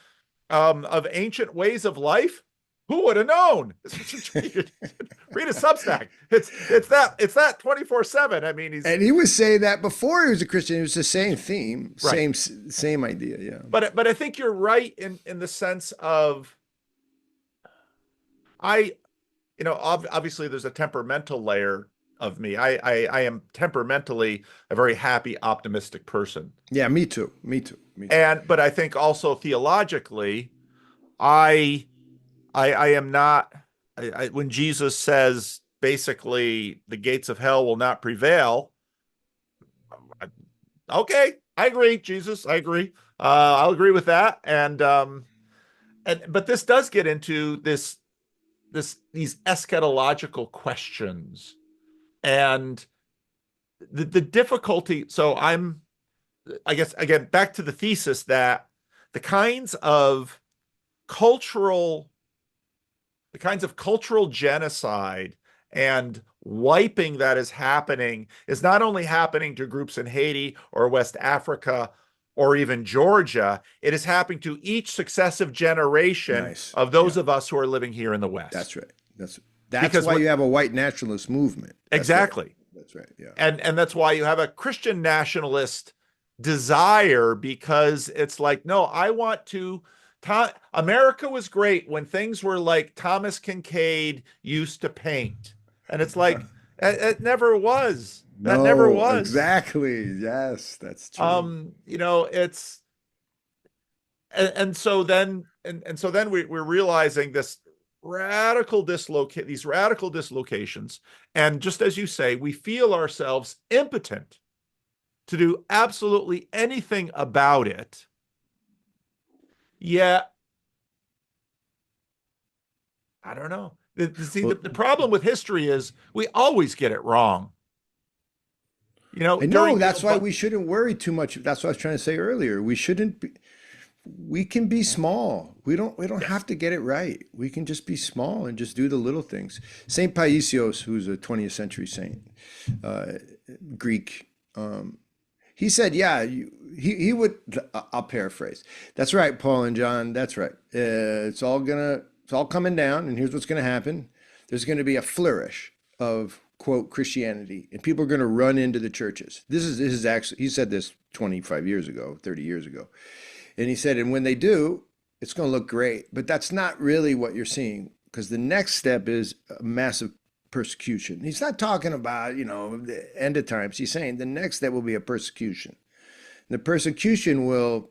ancient ways of life. Who would have known? Read a Substack. It's that 24/7. I mean, he's And he was saying that before he was a Christian. It was the same theme, right. same idea. Yeah. But I think you're right in the sense of I obviously there's a temperamental layer of me. I am temperamentally a very happy, optimistic person. Yeah, me too. Me too. Me too. But I think also theologically, I I am not when Jesus says basically the gates of hell will not prevail. Okay, I agree, Jesus. I agree. I'll agree with that. And but this does get into these eschatological questions and the difficulty. So I guess again back to the thesis that the kinds of cultural the kinds of cultural genocide and wiping that is happening is not only happening to groups in Haiti or West Africa or even Georgia, it is happening to each successive generation Nice. of Yeah, those of us who are living here in the that's West. right. That's Because why what you have a white nationalist movement. That's right. exactly. That's right. Yeah. And that's why you have a Christian nationalist desire, because it's like, no, I want to America was great when things were like Thomas Kincaid used to paint. And it's like it never was. That never No, was. exactly. Yes, that's true. It's and so then and so then we're realizing this these radical dislocations, and just as you say, we feel ourselves impotent to do absolutely anything about it. Yeah, I don't know. See, Well, the problem with history is we always get it wrong. I know During that's why but we shouldn't worry too much. That's what I was trying to say earlier. We shouldn't be, we can be small. We don't yes, have to get it right. We can just be small and just do the little things. Saint Paisios, who's a 20th century saint, uh, Greek, he said, yeah, he would. I'll paraphrase. That's right, Paul and John. That's right. It's all coming down, and here's what's gonna happen. There's gonna be a flourish of quote Christianity, and people are gonna run into the churches. This is actually he said this 25 years ago, 30 years ago, and he said, and when they do, it's gonna look great. But that's not really what you're seeing, because the next step is a massive persecution. He's not talking about, the end of times. He's saying the next step will be a persecution. The persecution will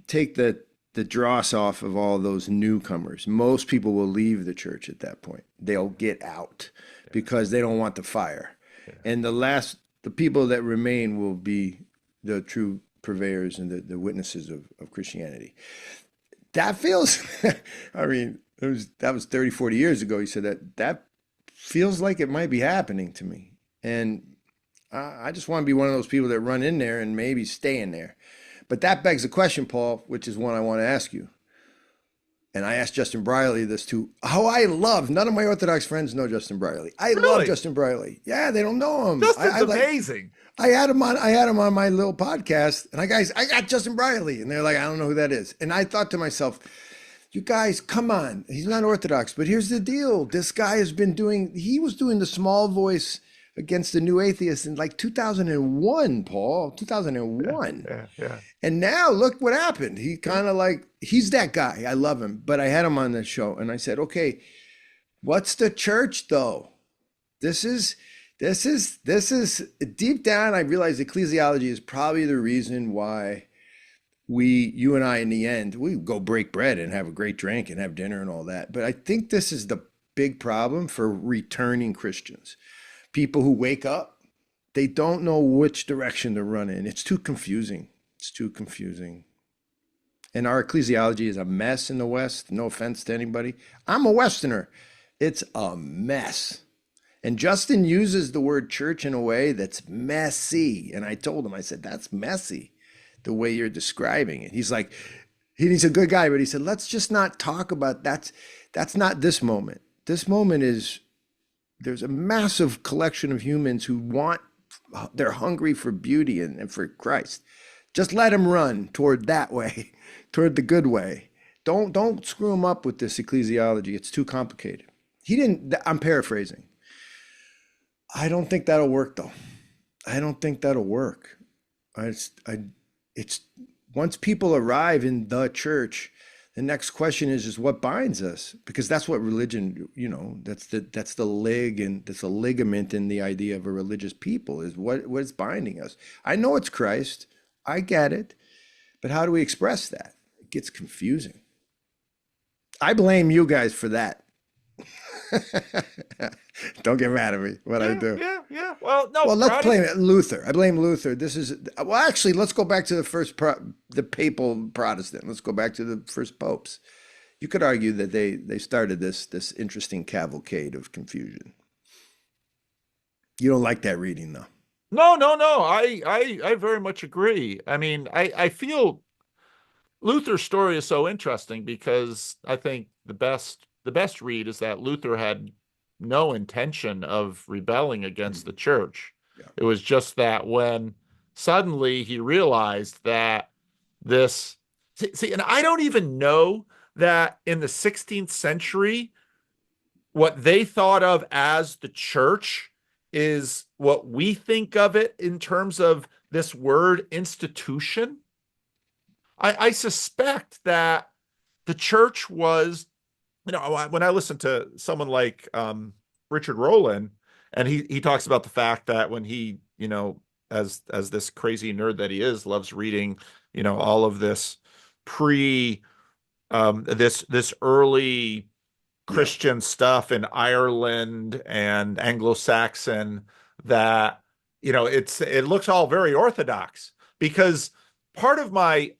take the dross off of all those newcomers. Most people will leave the church at that point. They'll get out because they don't want the fire. yeah. And the people that remain will be the true purveyors and the witnesses of Christianity. That feels, I mean, that was 30, 40 years ago. He said that feels like it might be happening to me. And I just want to be one of those people that run in there and maybe stay in there. But that begs the question, Paul, which is one I want to ask you. And I asked Justin Brierley this too. None of my Orthodox friends know Justin Brierley. I love Really, Justin Brierley. Yeah, they don't know him. Justin's amazing. I had him on my little podcast, and I got Justin Brierley. And they're like, I don't know who that is. And I thought to myself, you guys, come on. He's not Orthodox, but here's the deal. This guy he was doing the small voice against the new atheists in like 2001, Paul, Yeah, 2001. yeah, yeah. And now look what happened. He kind of like, he's that guy. I love him. But I had him on the show and I said, okay, what's the church though? This is, this is deep down. I realize ecclesiology is probably the reason why you and I, in the end, we go break bread and have a great drink and have dinner and all that. But I think this is the big problem for returning Christians. People who wake up, they don't know which direction to run in. It's too confusing. It's too confusing. And our ecclesiology is a mess in the West. No offense to anybody. I'm a Westerner. It's a mess. And Justin uses the word church in a way that's messy. And I told him, I said, that's messy, the way you're describing it. He's like, he's a good guy, but he said, let's just not talk about that's not this moment. This moment is there's a massive collection of humans they're hungry for beauty and for Christ. Just let them run toward that way, toward the good way. Don't screw them up with this ecclesiology. It's too complicated. I'm paraphrasing. I don't think that'll work though. I don't think that'll work. It's once people arrive in the church, the next question is what binds us? Because that's what religion, that's the ligament in the idea of a religious people is what is binding us. I know it's Christ. I get it. But how do we express that? It gets confusing. I blame you guys for that. Don't get mad at me what I Yeah, do. yeah, yeah. Well, no, Well, let's blame Luther. I blame Luther. Actually, let's go back to the papal Protestant. Let's go back to the first popes. You could argue that they started this interesting cavalcade of confusion. You don't like that reading, though. No, no, no. I very much agree. I mean, I feel Luther's story is so interesting because I think the best read is that Luther had no intention of rebelling against the church. Yeah. It was just that when suddenly he realized that this, see, and I don't even know that in the 16th century, what they thought of as the church is what we think of it in terms of this word institution. I suspect that the church was, when I listen to someone like Richard Rowland, and he talks about the fact that when he, as this crazy nerd that he is, loves reading, all of this pre this early Yeah. Christian stuff in Ireland and Anglo-Saxon, that it looks all very orthodox, because part of my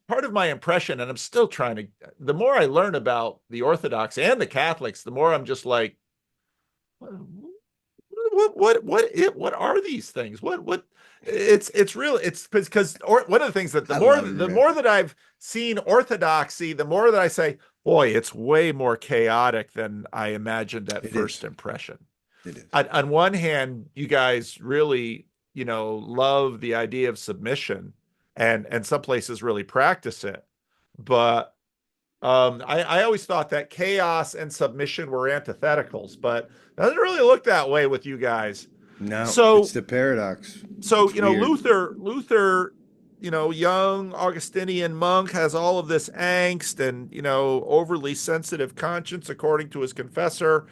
impression, and I'm still trying to, the more I learn about the Orthodox and the Catholics, the more I'm just like, what are these things? What it's really, it's because, or one of the things that I love it, the man. more that I've seen orthodoxy, the more that I say, boy, it's way more chaotic than I imagined at It first is. impression. It is. On one hand, you guys really, love the idea of submission, and some places really practice it. But I always thought that chaos and submission were antitheticals, but it doesn't really look that way with you guys. No, it's So, the paradox. so It's weird. Luther, young Augustinian monk, has all of this angst and, overly sensitive conscience, according to his confessor.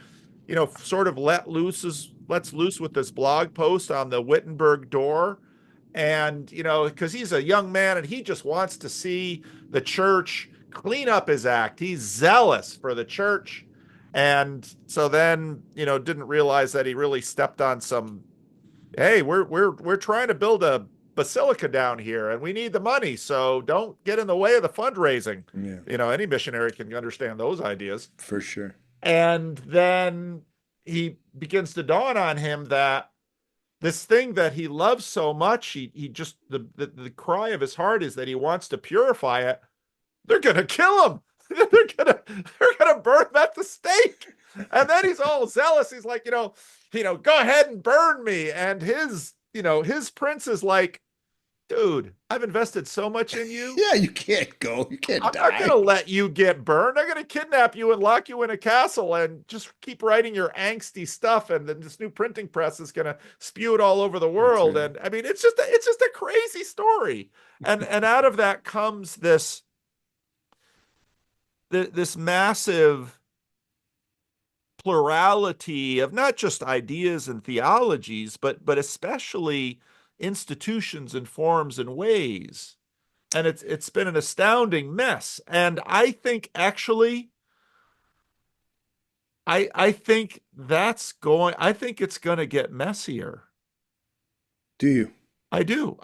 Sort of lets loose with this blog post on the Wittenberg door. And, because he's a young man and he just wants to see the church clean up his act. He's zealous for the church. And so then, didn't realize that he really stepped on some, hey, we're trying to build a basilica down here and we need the money. So don't get in the way of the fundraising. Yeah, Any missionary can understand those ideas. for sure. And then he begins to dawn on him that this thing that he loves so much, he just, the cry of his heart is that he wants to purify it. They're gonna kill him. They're gonna burn him at the stake. And then he's all zealous. He's like, go ahead and burn me. And his prince is like, dude, I've invested so much in you. Yeah, you can't go. You can't I'm not going die. to let you get burned. I'm going to kidnap you and lock you in a castle and just keep writing your angsty stuff. And then this new printing press is going to spew it all over the That's world. right. And I mean, it's just a crazy story. And out of that comes this massive plurality of not just ideas and theologies, but especially institutions and forms and ways. And it's been an astounding mess. And I think actually, I think I think it's going to get messier. Do you? I do.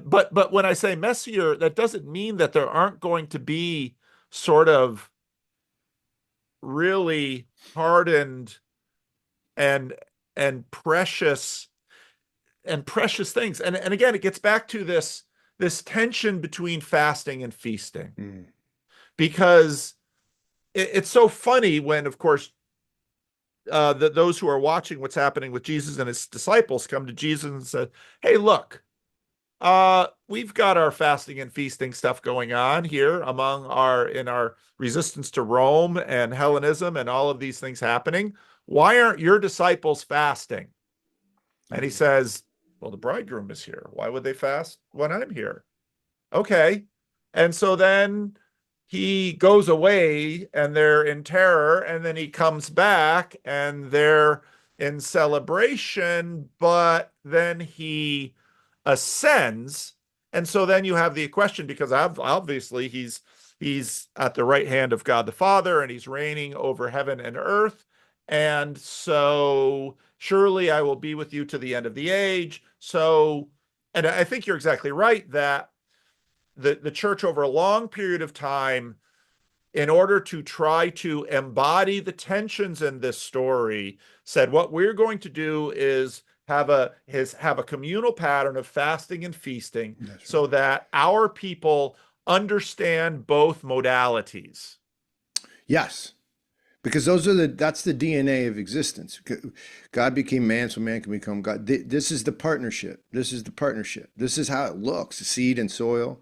But when I say messier, that doesn't mean that there aren't going to be sort of really hardened and and precious precious things. And again, it gets back to this tension between fasting and feasting, Mm. because it's so funny when, of course, those who are watching what's happening with Jesus and his disciples come to Jesus and said, "Hey, look, we've got our fasting and feasting stuff going on here in our resistance to Rome and Hellenism and all of these things happening. Why aren't your disciples fasting?" And he says, "Well, the bridegroom is here. Why would they fast when I'm here?" Okay. And so then he goes away and they're in terror, and then he comes back and they're in celebration, but then he ascends. And so then you have the question, because obviously he's at the right hand of God the Father and he's reigning over heaven and earth. And so surely I will be with you to the end of the age. So, and I think you're exactly right that the church over a long period of time, in order to try to embody the tensions in this story, said what we're going to do is have a communal pattern of fasting and feasting, That's so right. that our people understand both modalities. Yes, because that's the DNA of existence. God became man so man can become God. This is the partnership. This is the partnership. This is how it looks: seed and soil,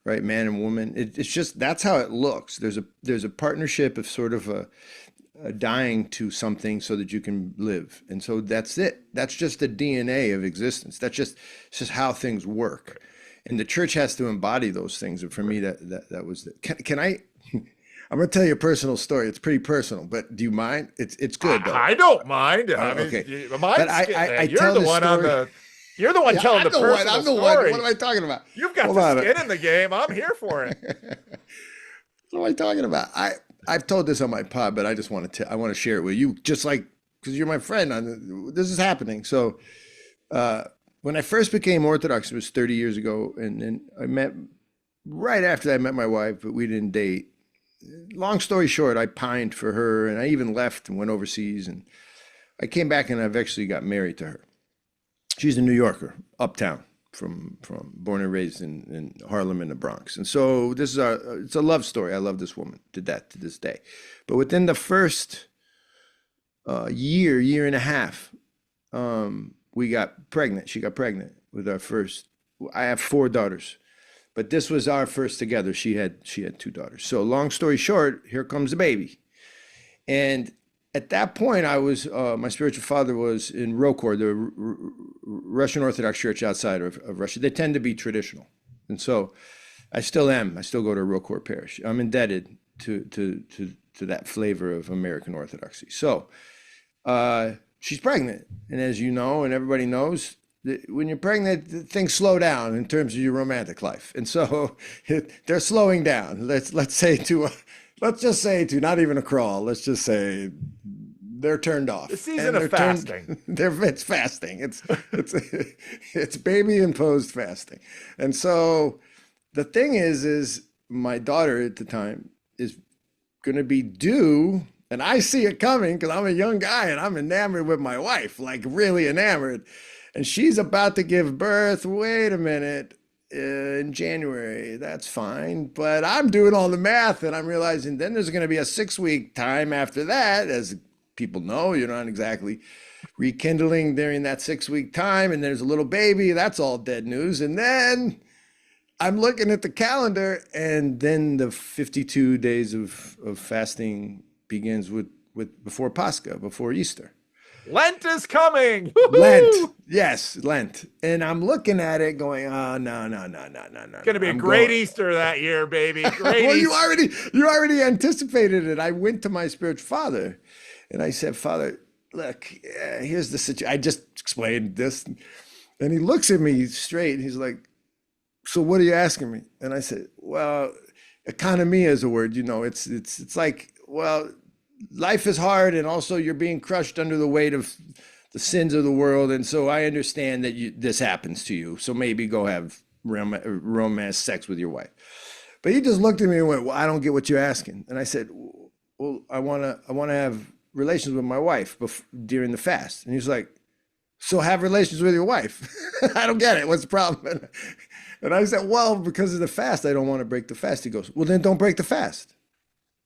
right? Man and woman. It's just that's how it looks. There's a partnership of sort of a dying to something so that you can live, and so that's it. That's just the DNA of existence. It's just how things work, and the church has to embody those things. And for me, that was the, can I? I'm going to tell you a personal story. It's pretty personal, but do you mind? It's good though. I don't mind. I mean, Okay, mine's but I you're tell the this one on story. the. You're the one Yeah, telling I'm the the one. personal I'm the one. story. What am I talking about? You've got Hold the on. skin in the game. I'm here for it. What am I talking about? I've told this on my pod, but I just want to I want to share it with you, just like because you're my friend. This is happening. So when I first became Orthodox, it was 30 years ago, and then I met right after that, I met my wife, but we didn't date. Long story short, I pined for her, and I even left and went overseas, and I came back, and I've actually got married to her. She's a New Yorker, uptown, from born and raised in Harlem in the Bronx. And so this is it's a love story. I love this woman to death to this day. But within the first year and a half, we got pregnant. She got pregnant with our first. I have 4 daughters, but this was our first together. She had 2 daughters. So long story short, here comes the baby. And at that point, I was my spiritual father was in Rokor, the Russian Orthodox Church outside of Russia. They tend to be traditional, and so I still am. I still go to Rokor Parish. I'm indebted to that flavor of American Orthodoxy. So she's pregnant, and as you know, and everybody knows, when you're pregnant, things slow down in terms of your romantic life, and so they're slowing down. Let's just say to not even a crawl. Let's just say they're turned off. The season of fasting. It's fasting. It's baby imposed fasting, and so the thing is my daughter at the time is going to be due, and I see it coming because I'm a young guy and I'm enamored with my wife, like really enamored, and she's about to give birth. Wait a minute. In January, that's fine. But I'm doing all the math and I'm realizing then there's going to be a 6-week time after that. As people know, you're not exactly rekindling during that 6-week time. And there's a little baby. That's all dead news. And then I'm looking at the calendar, and then the 52 days of fasting begins with before Pascha, before Easter. Lent is coming. Lent, yes, Lent. And I'm looking at it going, oh, no. It's going to be a great Easter that year, baby. Great Well, Easter. you already anticipated it. I went to my spiritual father and I said, Father, look, here's the situation. I just explained this. And he looks at me straight and he's like, so what are you asking me? And I said, well, economia is a word, it's like, well, life is hard, and also you're being crushed under the weight of the sins of the world, and so I understand that this happens to you. So maybe go have romance sex with your wife. But he just looked at me and went, "Well, I don't get what you're asking." And I said, "Well, I want to have relations with my wife during the fast." And he's like, "So have relations with your wife?" I don't get it. What's the problem? And I said, "Well, because of the fast, I don't want to break the fast." He goes, "Well, then don't break the fast."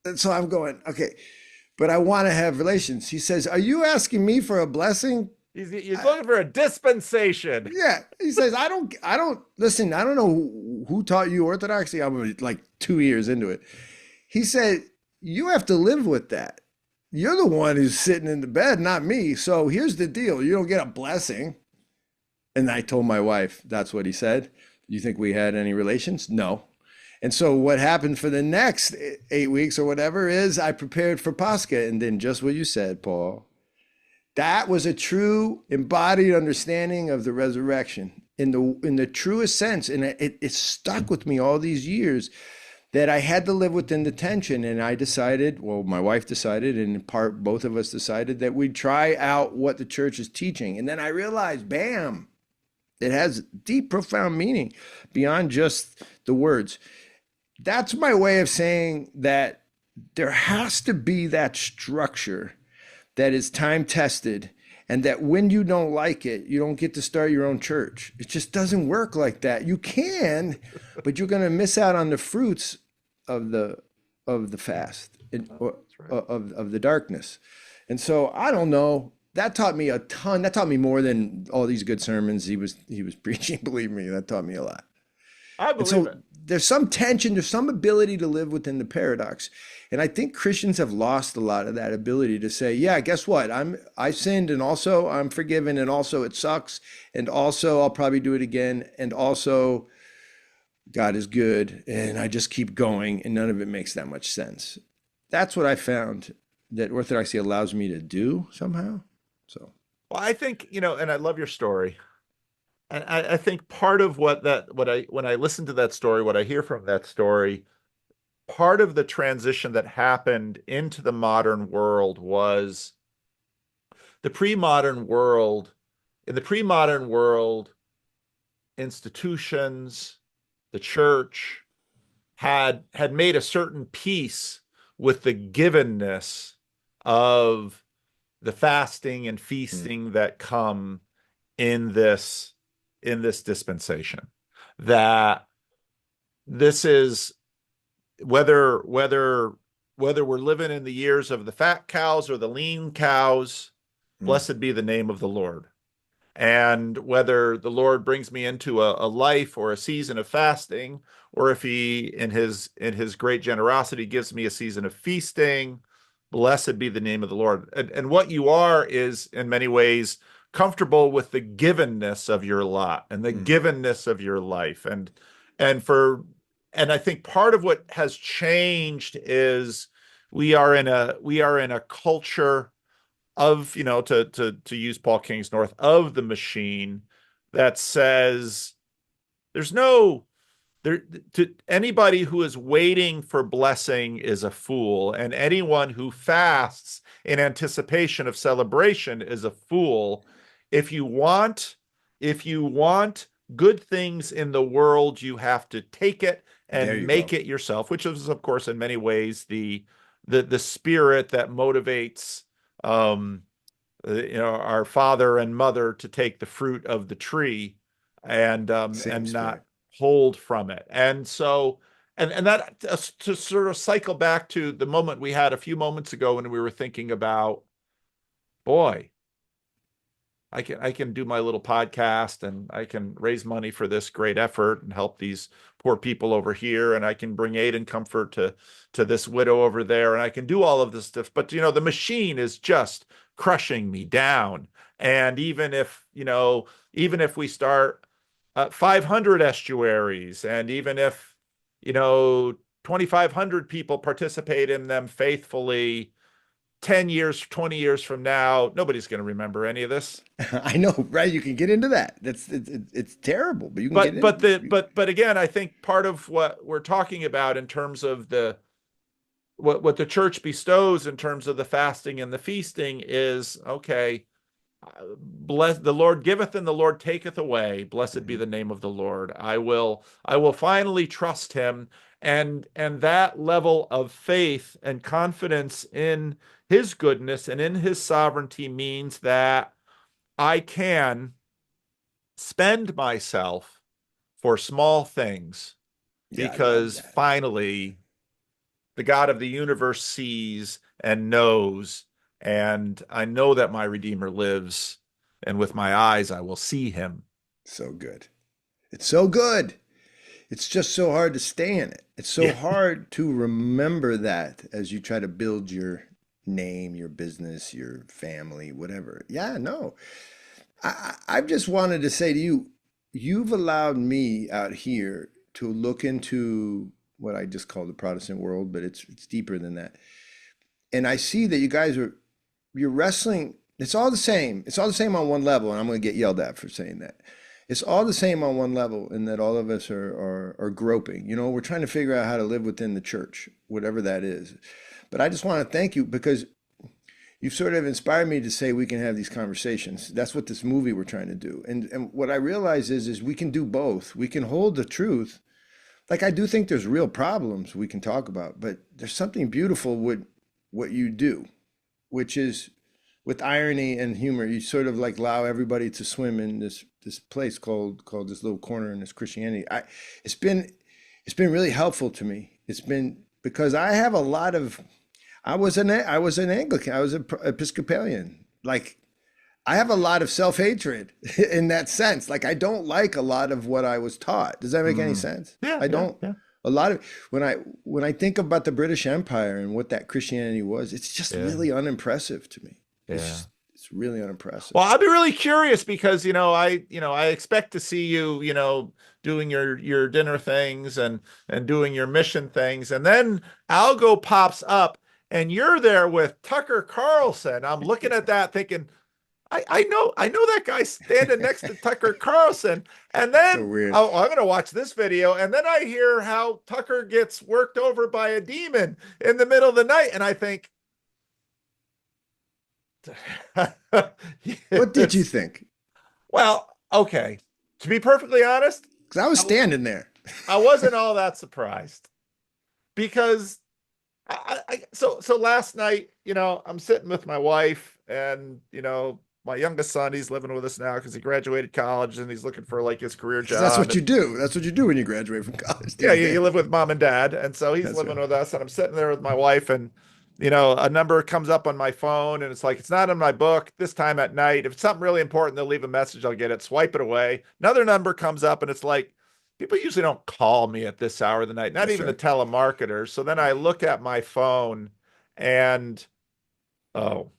And so I'm going, okay. But I want to have relations. He says, are you asking me for a blessing? He's looking for a dispensation. Yeah. He says, I don't listen. I don't know who taught you Orthodoxy. I'm like 2 years into it. He said, you have to live with that. You're the one who's sitting in the bed, not me. So here's the deal. You don't get a blessing. And I told my wife, that's what he said. You think we had any relations? No. And so what happened for the next 8 weeks or whatever is I prepared for Pascha. And then just what you said, Paul, that was a true embodied understanding of the resurrection in the truest sense. And it stuck with me all these years that I had to live within the tension. And I decided, well, my wife decided, and in part, both of us decided that we'd try out what the church is teaching. And then I realized, bam, it has deep, profound meaning beyond just the words. That's my way of saying that there has to be that structure that is time tested, and that when you don't like it, you don't get to start your own church. It just doesn't work like that. You can, but you're going to miss out on the fruits of the of the fast Oh, or that's right. of the darkness. And so I don't know. That taught me a ton. That taught me more than all these good sermons he was preaching. Believe me, that taught me a lot. I And believe so it. there's some tension, there's some ability to live within the paradox. And I think Christians have lost a lot of that ability to say, yeah, guess what? I sinned and also I'm forgiven and also it sucks and also I'll probably do it again and also God is good and I just keep going and none of it makes that much sense. That's what I found that Orthodoxy allows me to do somehow. So, Well, I think, and I love your story. And I think part of what I when I listen to that story, what I hear from that story, part of the transition that happened into the modern world was the pre-modern world. In the pre-modern world, institutions, the church had made a certain peace with the givenness of the fasting and mm, feasting that come in this dispensation. That this is whether we're living in the years of the fat cows or the lean cows, mm, blessed be the name of the Lord. And whether the Lord brings me into a life or a season of fasting, or if he in his great generosity gives me a season of feasting, blessed be the name of the Lord. And what you are is in many ways comfortable with the givenness of your lot and the mm. givenness of your life. And for and I think part of what has changed is we are in a culture of, to use Paul King's North, of the machine that says there's no there to anybody who is waiting for blessing is a fool, and anyone who fasts in anticipation of celebration is a fool. if you want if you want good things in the world, you have to take it There and you make go. it yourself, which is of course in many ways the spirit that motivates um our father and mother to take the fruit of the tree Same and not spirit. hold from it. And so and that to sort of cycle back to the moment we had a few moments ago when we were thinking about, boy, I can do my little podcast and I can raise money for this great effort and help these poor people over here, and I can bring aid and comfort to this widow over there, and I can do all of this stuff. But the machine is just crushing me down. And even if we start 500 estuaries, and even if 2,500 people participate in them faithfully, 10 years, 20 years from now, nobody's going to remember any of this. I know, right? You can get into that. It's terrible, but you can get But in. but the but again, I think part of what we're talking about in terms of the what the church bestows in terms of the fasting and the feasting is, okay, bless the Lord giveth and the Lord taketh away. Blessed be Mhm. the name of the Lord. I will finally trust him, and that level of faith and confidence in his goodness and in his sovereignty means that I can spend myself for small things, Yeah, I love because that. finally the God of the universe sees and knows, and I know that my Redeemer lives, and with my eyes I will see him. So good. It's so good. It's just so hard to stay in it. It's so Yeah. hard to remember that as you try to build your name, your business, your family, whatever. Yeah, no. I've just wanted to say to you, you've allowed me out here to look into what I just call the Protestant world, but it's deeper than that. And I see that you're wrestling. It's all the same. It's all the same on one level, and I'm going to get yelled at for saying that. It's all the same on one level, in that all of us are groping. We're trying to figure out how to live within the church, whatever that is. But I just want to thank you because you've sort of inspired me to say we can have these conversations. That's what this movie we're trying to do. And what I realize is we can do both. We can hold the truth. Like, I do think there's real problems we can talk about, but there's something beautiful with what you do, which is with irony and humor. You sort of like allow everybody to swim in this place called this little corner in this Christianity. It's been it's been really helpful to me. It's been because I have a lot of, I was an Anglican, I was an Episcopalian. Like I have a lot of self-hatred in that sense. Like I don't like a lot of what I was taught. Does that make any Mm. sense? Yeah, I yeah, don't. yeah, A lot of when I think about the British Empire and what that Christianity was, it's just yeah, really unimpressive to me. yeah. It's really unimpressive. Well, I'll be really curious because I expect to see you, doing your dinner things and doing your mission things, and then Algo pops up and you're there with Tucker Carlson. I'm looking at that thinking, I know that guy standing next to Tucker Carlson, and So then weird. oh, I'm gonna watch this video, and then I hear how Tucker gets worked over by a demon in the middle of the night, and I think. What did you Yes. think? Well, okay. To be perfectly honest, Because I was I, standing there. I wasn't all that surprised because so last night, I'm sitting with my wife and my youngest son, he's living with us now because he graduated college and he's looking for like his career Because that's job. what you And do. That's what you do when you graduate from college yeah, these you days. live with mom and dad, and so he's That's living right. with us, and I'm sitting there with my wife, and a number comes up on my phone, and it's like it's not in my book this time at night. If it's something really important, they'll leave a message. I'll get it, swipe it away. Another number comes up, and it's like people usually don't call me at this hour of the night, not That's even the right. telemarketers. So then I look at my phone, and oh,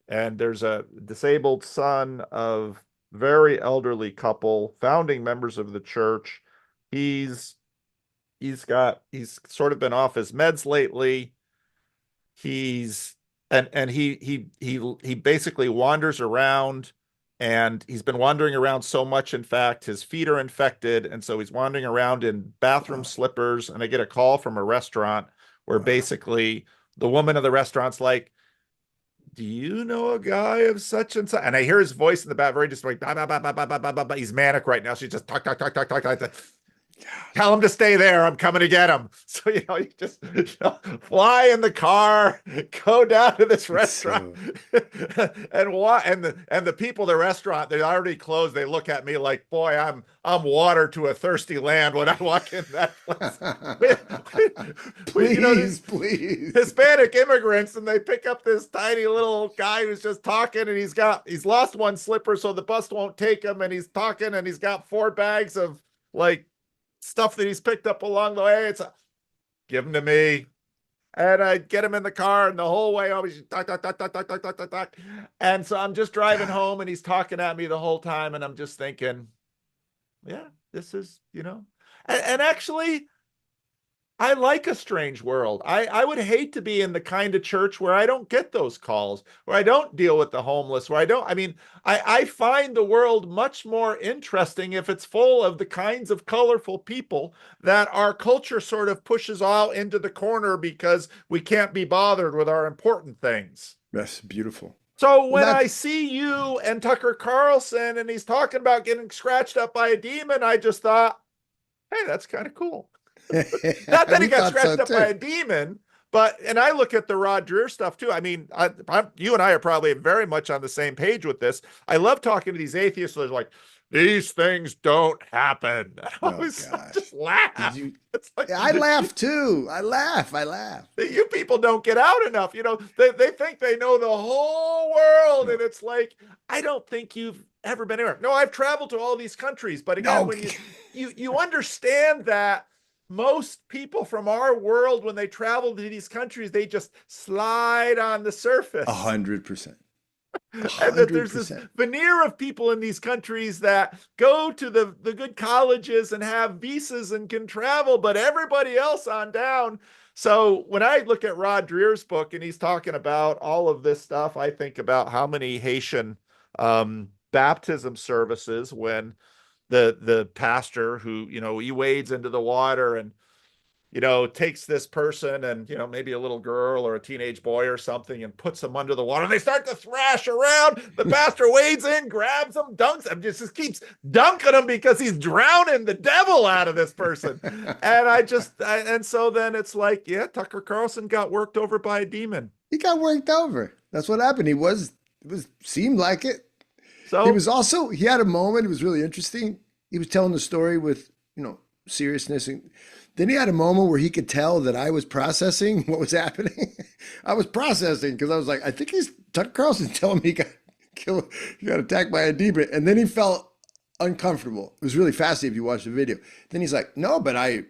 and there's a disabled son of very elderly couple, founding members of the church. He's he's sort of been off his meds lately. He's and he basically wanders around, and he's been wandering around so much, in fact his feet are infected, and so he's wandering around in bathroom Wow. slippers. And I get a call from a restaurant where Wow. basically the woman of the restaurant's like, do you know a guy of such and such? And I hear his voice in the back, very just like, bah, bah, bah, bah, bah, bah, bah, bah. He's manic right now. She's just talk, talk, talk, talk, talk, talk. Tell him to stay there. I'm coming to get him. So, you just fly in the car, go down to this It's restaurant, so and the people at the restaurant, they already closed. They look at me like, boy, I'm water to a thirsty land when I walk in that place. please, These please. Hispanic immigrants, and they pick up this tiny little guy who's just talking, and he's lost one slipper, so the bus won't take him, and he's talking, and he's got 4 bags of like stuff that he's picked up along the way. Give him to me. And I get him in the car, and the whole way home, he's talk, talk, talk, talk, talk, talk, talk, talk, talk. And so I'm just driving God. home, and he's talking at me the whole time. And I'm just thinking, yeah, this is, and actually, I like a strange world. I would hate to be in the kind of church where I don't get those calls, where I don't deal with the homeless, where I find the world much more interesting if it's full of the kinds of colorful people that our culture sort of pushes all into the corner because we can't be bothered with our important things. That's beautiful. So Well, when I that see you and Tucker Carlson and he's talking about getting scratched up by a demon, I just thought, hey, that's kind of cool. Not that he we got thought so scratched up by too. a demon, and I look at the Rod Dreher stuff too. I mean, you and I are probably very much on the same page with this. I love talking to these atheists. They're like, these things don't happen. I Oh always God. just Did laugh. you? It's like I laugh too. I laugh. I laugh. you people don't get out enough. They think they know the whole world, No. and it's like, I don't think you've ever been anywhere. No, I've traveled to all these countries, but again, No. when you understand that most people from our world, when they travel to these countries, they just slide on the A surface, 100%. A and that hundred there's this percent. veneer of people in these countries that go to the good colleges and have visas and can travel, but everybody else on down. So when I look at Rod Dreher's book and he's talking about all of this stuff, I think about how many Haitian baptism services when the pastor who he wades into the water and takes this person and, maybe a little girl or a teenage boy or something and puts them under the water. And they start to thrash around. The pastor wades in, grabs them, dunks them, just keeps dunking them because he's drowning the devil out of this person. And and so then it's like, yeah, Tucker Carlson got worked over by a demon. He got worked over. That's what happened. It was seemed like it. So, He had a moment. It was really interesting. He was telling the story with, seriousness. And Then he had a moment where he could tell that I was processing what was happening. I was processing because I was like, I think he's Tucker Carlson telling me killed, he got attacked by a demon. And then he felt uncomfortable. It was really fascinating if you watch the video. Then he's like, no, but I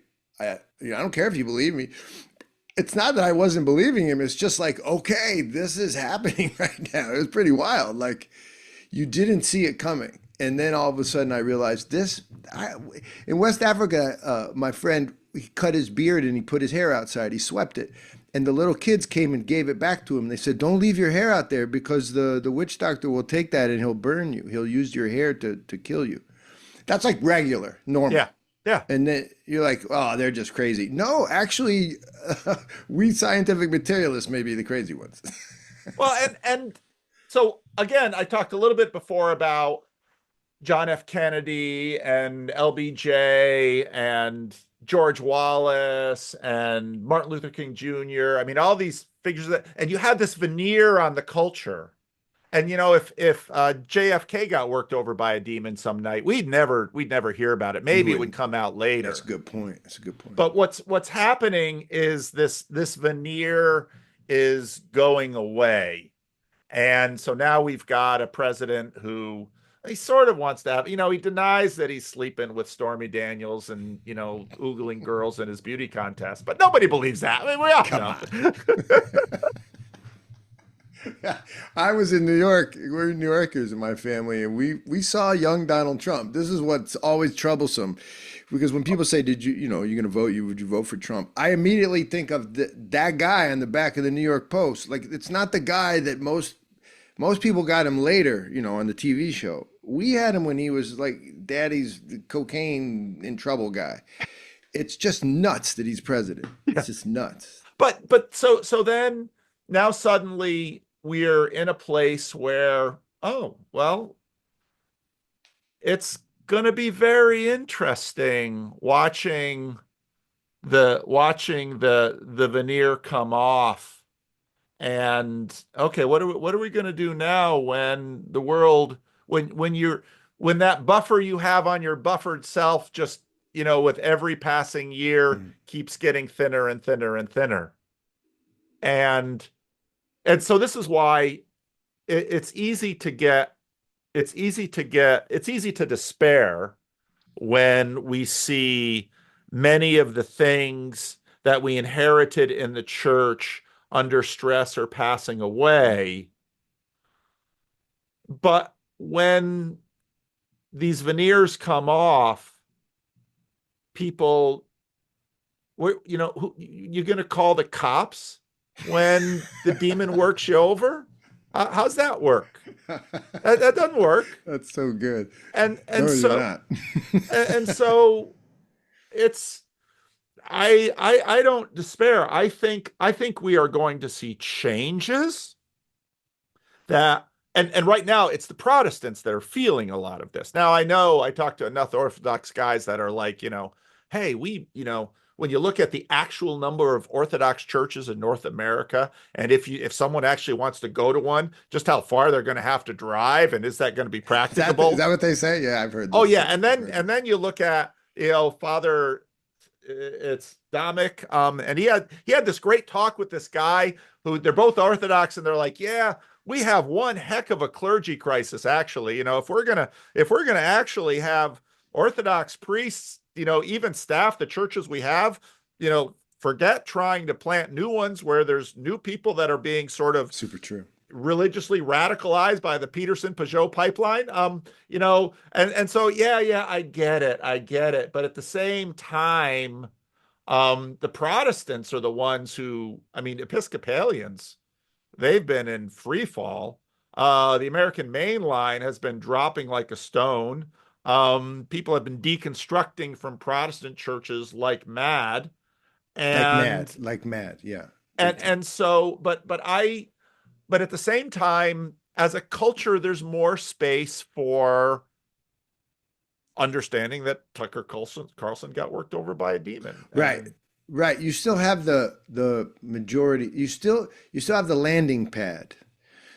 don't care if you believe me. It's not that I wasn't believing him. It's just like, okay, this is happening right now. It was pretty wild. Like you didn't see it coming. And then all of a sudden I realized in West Africa, my friend, he cut his beard and he put his hair outside. He swept it. And the little kids came and gave it back to him. They said, don't leave your hair out there because the witch doctor will take that and he'll burn you. He'll use your hair to kill you. That's like regular, normal. Yeah. Yeah. And then you're like, oh, they're just crazy. No, actually, we scientific materialists may be the crazy ones. Well, and so again, I talked a little bit before about John F. Kennedy and LBJ and George Wallace and Martin Luther King Jr. I mean, all these figures and you had this veneer on the culture. And if JFK got worked over by a demon some night, we'd never hear about it. Maybe it would come out later. That's a good point. That's a good point. But what's happening is this veneer is going away. And so now we've got a president who he sort of wants to have, he denies that he's sleeping with Stormy Daniels and, oogling girls in his beauty contest, but nobody believes that. I mean, we all know. I was in New York. We're New Yorkers in my family, and we saw young Donald Trump. This is what's always troublesome, because when people say, "Did you're going to vote? Would you vote for Trump?" I immediately think of that guy on the back of the New York Post. Like it's not the guy that most people got him later, on the TV show. We had him when he was like daddy's cocaine in trouble guy. It's just nuts that he's president. Yeah. It's just nuts. But so then now suddenly we're in a place where, oh, well, it's going to be very interesting watching the veneer come off. And okay, what are we going to do now when the world when that buffer you have on your buffered self just, with every passing year keeps getting thinner and thinner and thinner. And so this is why it's easy to despair when we see many of the things that we inherited in the church under stress or passing away. But when these veneers come off, people, you're going to call the cops when the demon works you over? How's that work? That doesn't work. That's so good. And no, so and so it's I don't despair. I think we are going to see changes that and right now it's the Protestants that are feeling a lot of this. Now I know I talked to enough Orthodox guys that are like, hey, when you look at the actual number of Orthodox churches in North America, and if someone actually wants to go to one, just how far they're going to have to drive, and is that going to be practicable? Is that what they say? Yeah, I've heard this. Oh yeah, and then you look at Father, it's Domik, and he had this great talk with this guy who they're both Orthodox, and they're like, yeah, we have one heck of a clergy crisis actually. If we're gonna actually have Orthodox priests, even staff the churches we have, forget trying to plant new ones where there's new people that are being sort of super true religiously radicalized by the Peterson-Peugeot pipeline. And so, yeah, I get it. But at the same time, the Protestants are the ones who, Episcopalians, they've been in free fall. The American main line has been dropping like a stone. People have been deconstructing from Protestant churches like mad. Like mad, yeah. And so, but at the same time, as a culture, there's more space for understanding that Tucker Carlson got worked over by a demon. Right. You still have the majority. You still have the landing pad.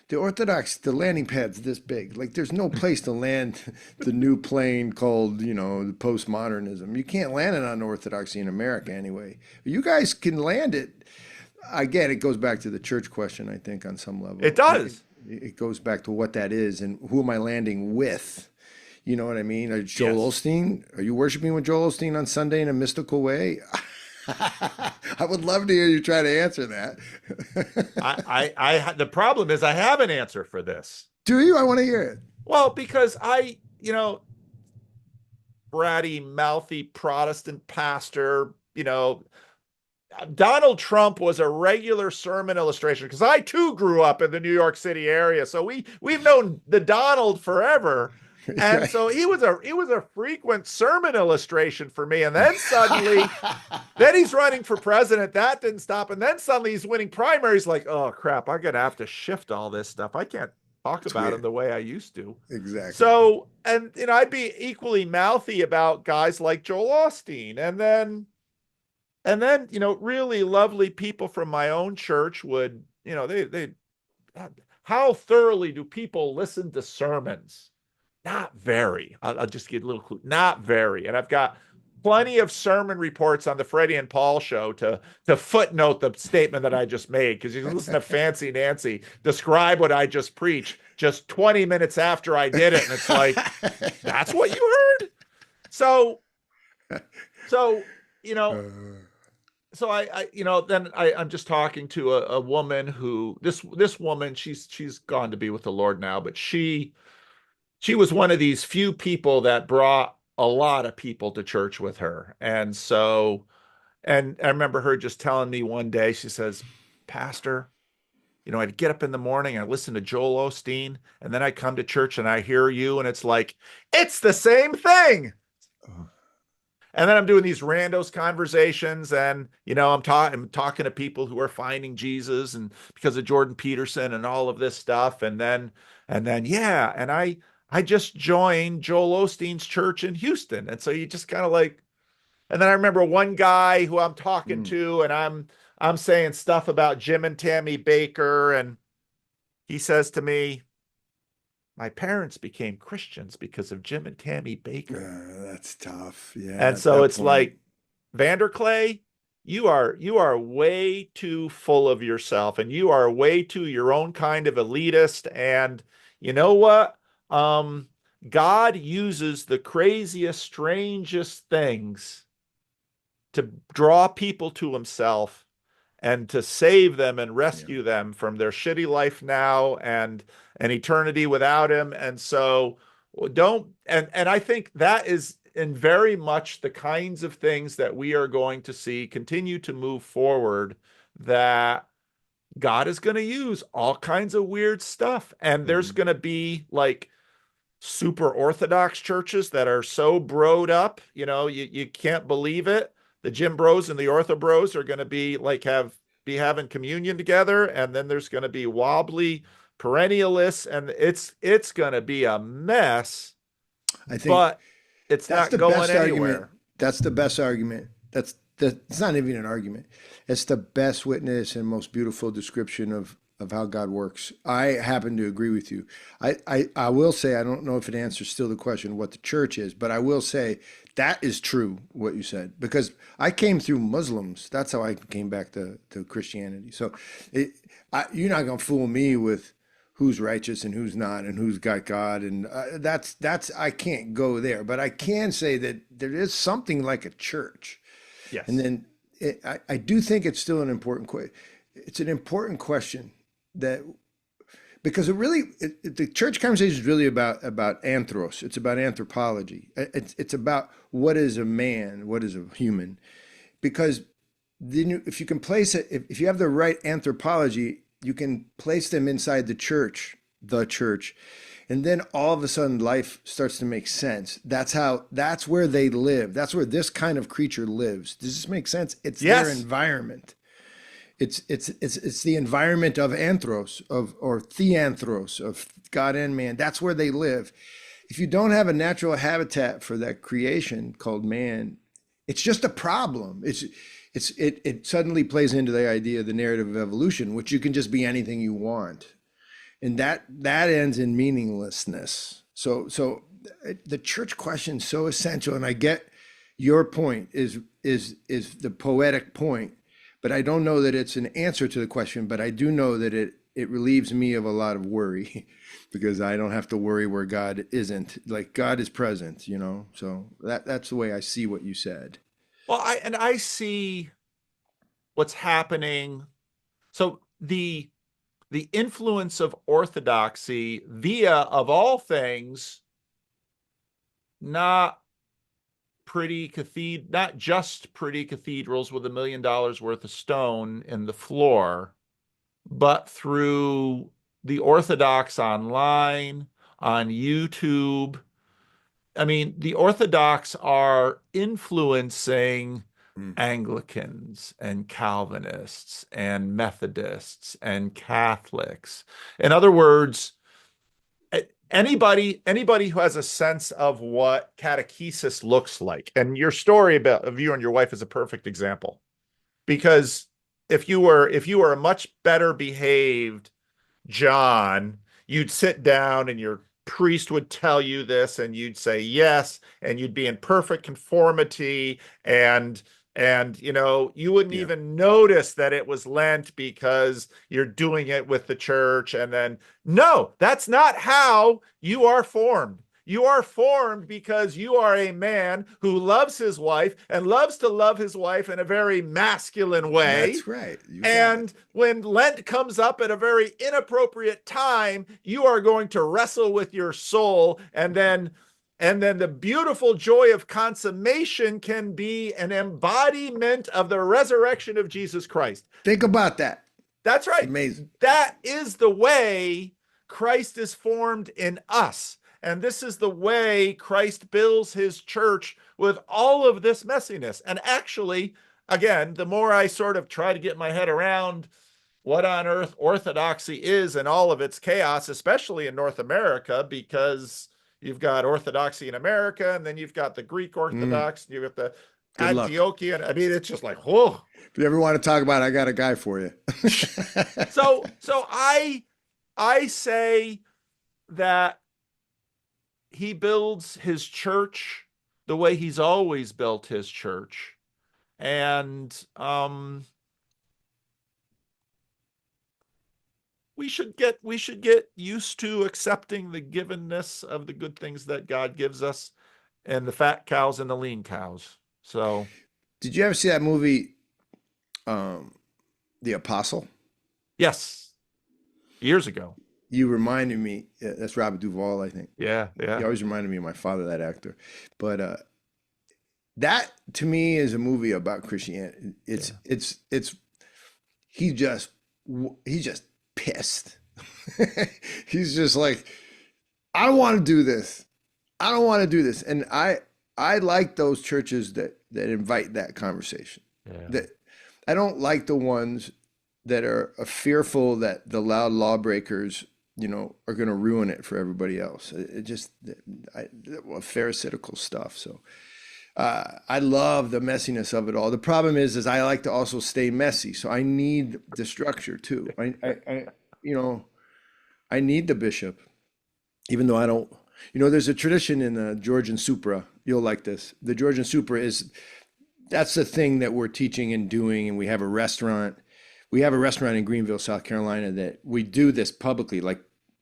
the Orthodox, the landing pad's this big. Like there's no place to land the new plane called, the postmodernism. You can't land it on Orthodoxy in America anyway. You guys can land it. Again, it goes back to the church question, I think, on some It level. I think does. it goes back to what that is and who am I landing with? You know what I mean? Joel Yes. Osteen? Are you worshiping with Joel Osteen on Sunday in a mystical way? I would love to hear you try to answer that. The problem is I have an answer for this. Do you? I want to hear it. Well, because bratty, mouthy Protestant pastor, Donald Trump was a regular sermon illustration because I too grew up in the New York City area. So we've known the Donald forever. And so he was a frequent sermon illustration for me. And then suddenly, then he's running for president. That didn't stop. And then suddenly he's winning primaries. Like, oh crap, I'm gonna have to shift all this stuff. I can't talk about him the way I used to. Exactly. So, and I'd be equally mouthy about guys like Joel Osteen. And then, really lovely people from my own church would, they how thoroughly do people listen to sermons? Not very. I'll just get a little clue. Not very. And I've got plenty of sermon reports on the Freddie and Paul show to footnote the statement that I just made, because you can listen to Fancy Nancy describe what I just preached just 20 minutes after I did it. And it's like, that's what you heard? So, you know, so I'm just talking to a woman who this woman, she's gone to be with the Lord now, but she was one of these few people that brought a lot of people to church with her. And so, and I remember her just telling me one day, she says, Pastor, I'd get up in the morning, I listen to Joel Osteen, and then I come to church and I hear you, and it's like, it's the same thing. And then I'm doing these Randos conversations, and I'm talking to people who are finding Jesus, and because of Jordan Peterson and all of this stuff, and then yeah, and I just joined Joel Osteen's church in Houston, and so you just kind of like, and then I remember one guy who I'm talking to, and I'm saying stuff about Jim and Tammy Baker, and he says to me, my parents became Christians because of Jim and Tammy Baker. That's tough. Yeah. And so it's like, Vanderclay, you are way too full of yourself, and you are way too your own kind of elitist. And you know what? God uses the craziest, strangest things to draw people to himself and to save them and rescue them from their shitty life now and an eternity without him. And so and I think that is in very much the kinds of things that we are going to see continue to move forward, that God is going to use all kinds of weird stuff. And there's going to be like super Orthodox churches that are so broed up, you can't believe it. The Jim Bros and the Ortho Bros are going to be like having communion together, and then there's going to be wobbly perennialists, and it's going to be a mess. I think, but it's not going anywhere. Argument. That's the best argument. It's not even an argument. It's the best witness and most beautiful description of how God works. I happen to agree with you. I will say, I don't know if it answers still the question of what the church is, but I will say that is true, what you said, because I came through Muslims. That's how I came back to Christianity. So you're not going to fool me with who's righteous and who's not and who's got God. And that's I can't go there, but I can say that there is something like a church. Yes. And then I do think it's still an important question. It's an important question that, because the church conversation is really about anthros. It's about anthropology. It's about what is a man, what is a human. Because then if you can place it, if you have the right anthropology, you can place them inside the church, and then all of a sudden life starts to make sense. That's where they live. That's where this kind of creature lives. Does this make sense? It's their environment. It's the environment of anthros, or theanthros, of God and man. That's where they live. If you don't have a natural habitat for that creation called man, it's just a problem. It suddenly plays into the idea of the narrative of evolution, which you can just be anything you want. and that ends in meaninglessness. So the church question is so essential, and I get your point is the poetic point, but I don't know that it's an answer to the question. But I do know that it relieves me of a lot of worry because I don't have to worry where God isn't. Like God is present, you know. So that's the way I see what you said. Well, I see what's happening. So the influence of orthodoxy via, of all things, not not just pretty cathedrals with $1 million worth of stone in the floor, but through the Orthodox online, on YouTube. I mean, the Orthodox are influencing Mm. Anglicans and Calvinists and Methodists and Catholics. In other words, anybody who has a sense of what catechesis looks like, and your story about of you and your wife is a perfect example, because if you were a much better behaved John, you'd sit down and your priest would tell you this and you'd say yes, and you'd be in perfect conformity, and you wouldn't Yeah, even notice that it was Lent because you're doing it with the church. And then no, that's not how you are formed. You are formed because you are a man who loves his wife and loves to love his wife in a very masculine way. that's right. You got it. And when Lent comes up at a very inappropriate time, you are going to wrestle with your soul. And then the beautiful joy of consummation can be an embodiment of the resurrection of Jesus Christ. Think about that. That's It's right. amazing. That is the way Christ is formed in us. And this is the way Christ builds his church with all of this messiness. And actually, again, the more I sort of try to get my head around what on earth orthodoxy is and all of its chaos, especially in North America, because you've got orthodoxy in America, and then you've got the Greek Mm, Orthodox, and you've got the good luck. Antiochian. I mean, it's just like, whoa. If you ever want to talk about it, I got a guy for you. So I say that he builds his church the way he's always built his church. And we should get used to accepting the givenness of the good things that God gives us, and the fat cows and the lean cows. So Did you ever see that movie, um, The Apostle? yes, years ago. You reminded me. Yeah, that's Robert Duvall, I think. Yeah, He yeah, always reminded me of my father, that actor. But that to me is a movie about Christianity. It's yeah. it's it's he just he's just pissed. He's just like, I don't want to do this. I don't want to do this. And I like those churches that invite that conversation. Yeah. That I don't like the ones that are fearful that the loud lawbreakers, are going to ruin it for everybody else. It just well, pharisaical stuff. So I love the messiness of it all. The problem is I like to also stay messy. So I need the structure too. You know, I need the bishop, even though I don't. There's a tradition in the Georgian Supra. You'll like this. The Georgian Supra that's the thing that we're teaching and doing, and we have a restaurant. We have a restaurant in Greenville, South Carolina, that we do this publicly. Like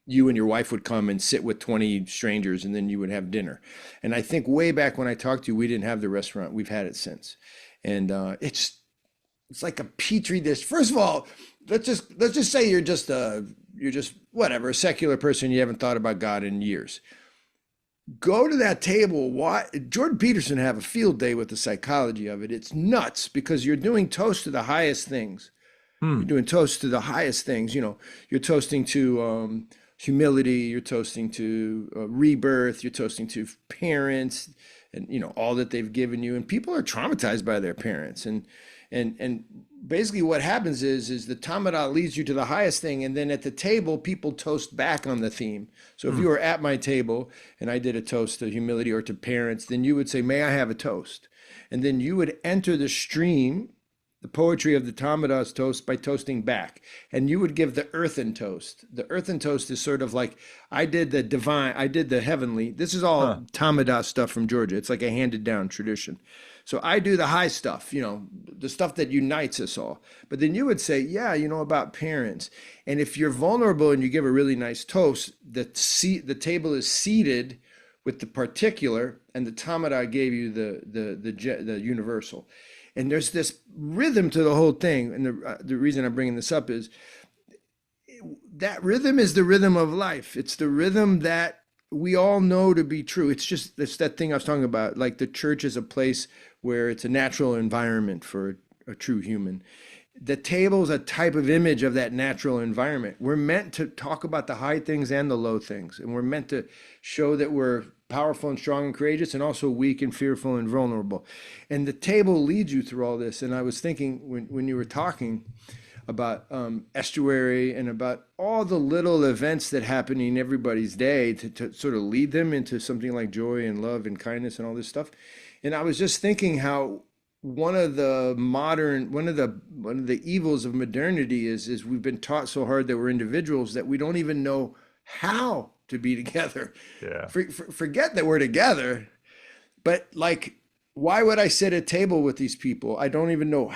you and your wife would come and sit with 20 strangers, and then you would have dinner. And I think way back when I talked to you, we didn't have the restaurant. We've had it since, and it's like a petri dish. First of all, let's just say you're just whatever, a secular person. You haven't thought about God in years. Go to that table. Why Jordan Peterson have a field day with the psychology of it? It's nuts because you're doing toast to the highest things. You're Hmm. doing toast to the highest things. You're toasting to humility. You're toasting to rebirth. You're toasting to parents, and all that they've given you. And people are traumatized by their parents. And basically, what happens is the Tamada leads you to the highest thing, and then at the table, people toast back on the theme. So if Hmm. you were at my table and I did a toast to humility or to parents, then you would say, "May I have a toast?" And then you would enter the stream, the poetry of the Tamada's toast by toasting back. And you would give the earthen toast. The earthen toast is sort of like, I did the divine, I did the heavenly. This is all Huh. Tamada stuff from Georgia. It's like a handed down tradition. So I do the high stuff, the stuff that unites us all. But then you would say, yeah, about parents. And if you're vulnerable and you give a really nice toast, the table is seated with the particular, and the Tamada gave you the universal. And there's this rhythm to the whole thing. And the reason I'm bringing this up is that rhythm is the rhythm of life. It's the rhythm that we all know to be true. It's that thing I was talking about. Like the church is a place where it's a natural environment for a true human. The table is a type of image of that natural environment. We're meant to talk about the high things and the low things. And we're meant to show that we're powerful and strong and courageous, and also weak and fearful and vulnerable. And the table leads you through all this. And I was thinking when you were talking about estuary and about all the little events that happen in everybody's day to sort of lead them into something like joy and love and kindness and all this stuff. And I was just thinking how one of the evils of modernity is we've been taught so hard that we're individuals that we don't even know how to be together. Yeah. Forget that we're together, but like, why would I sit at a table with these people? I don't even know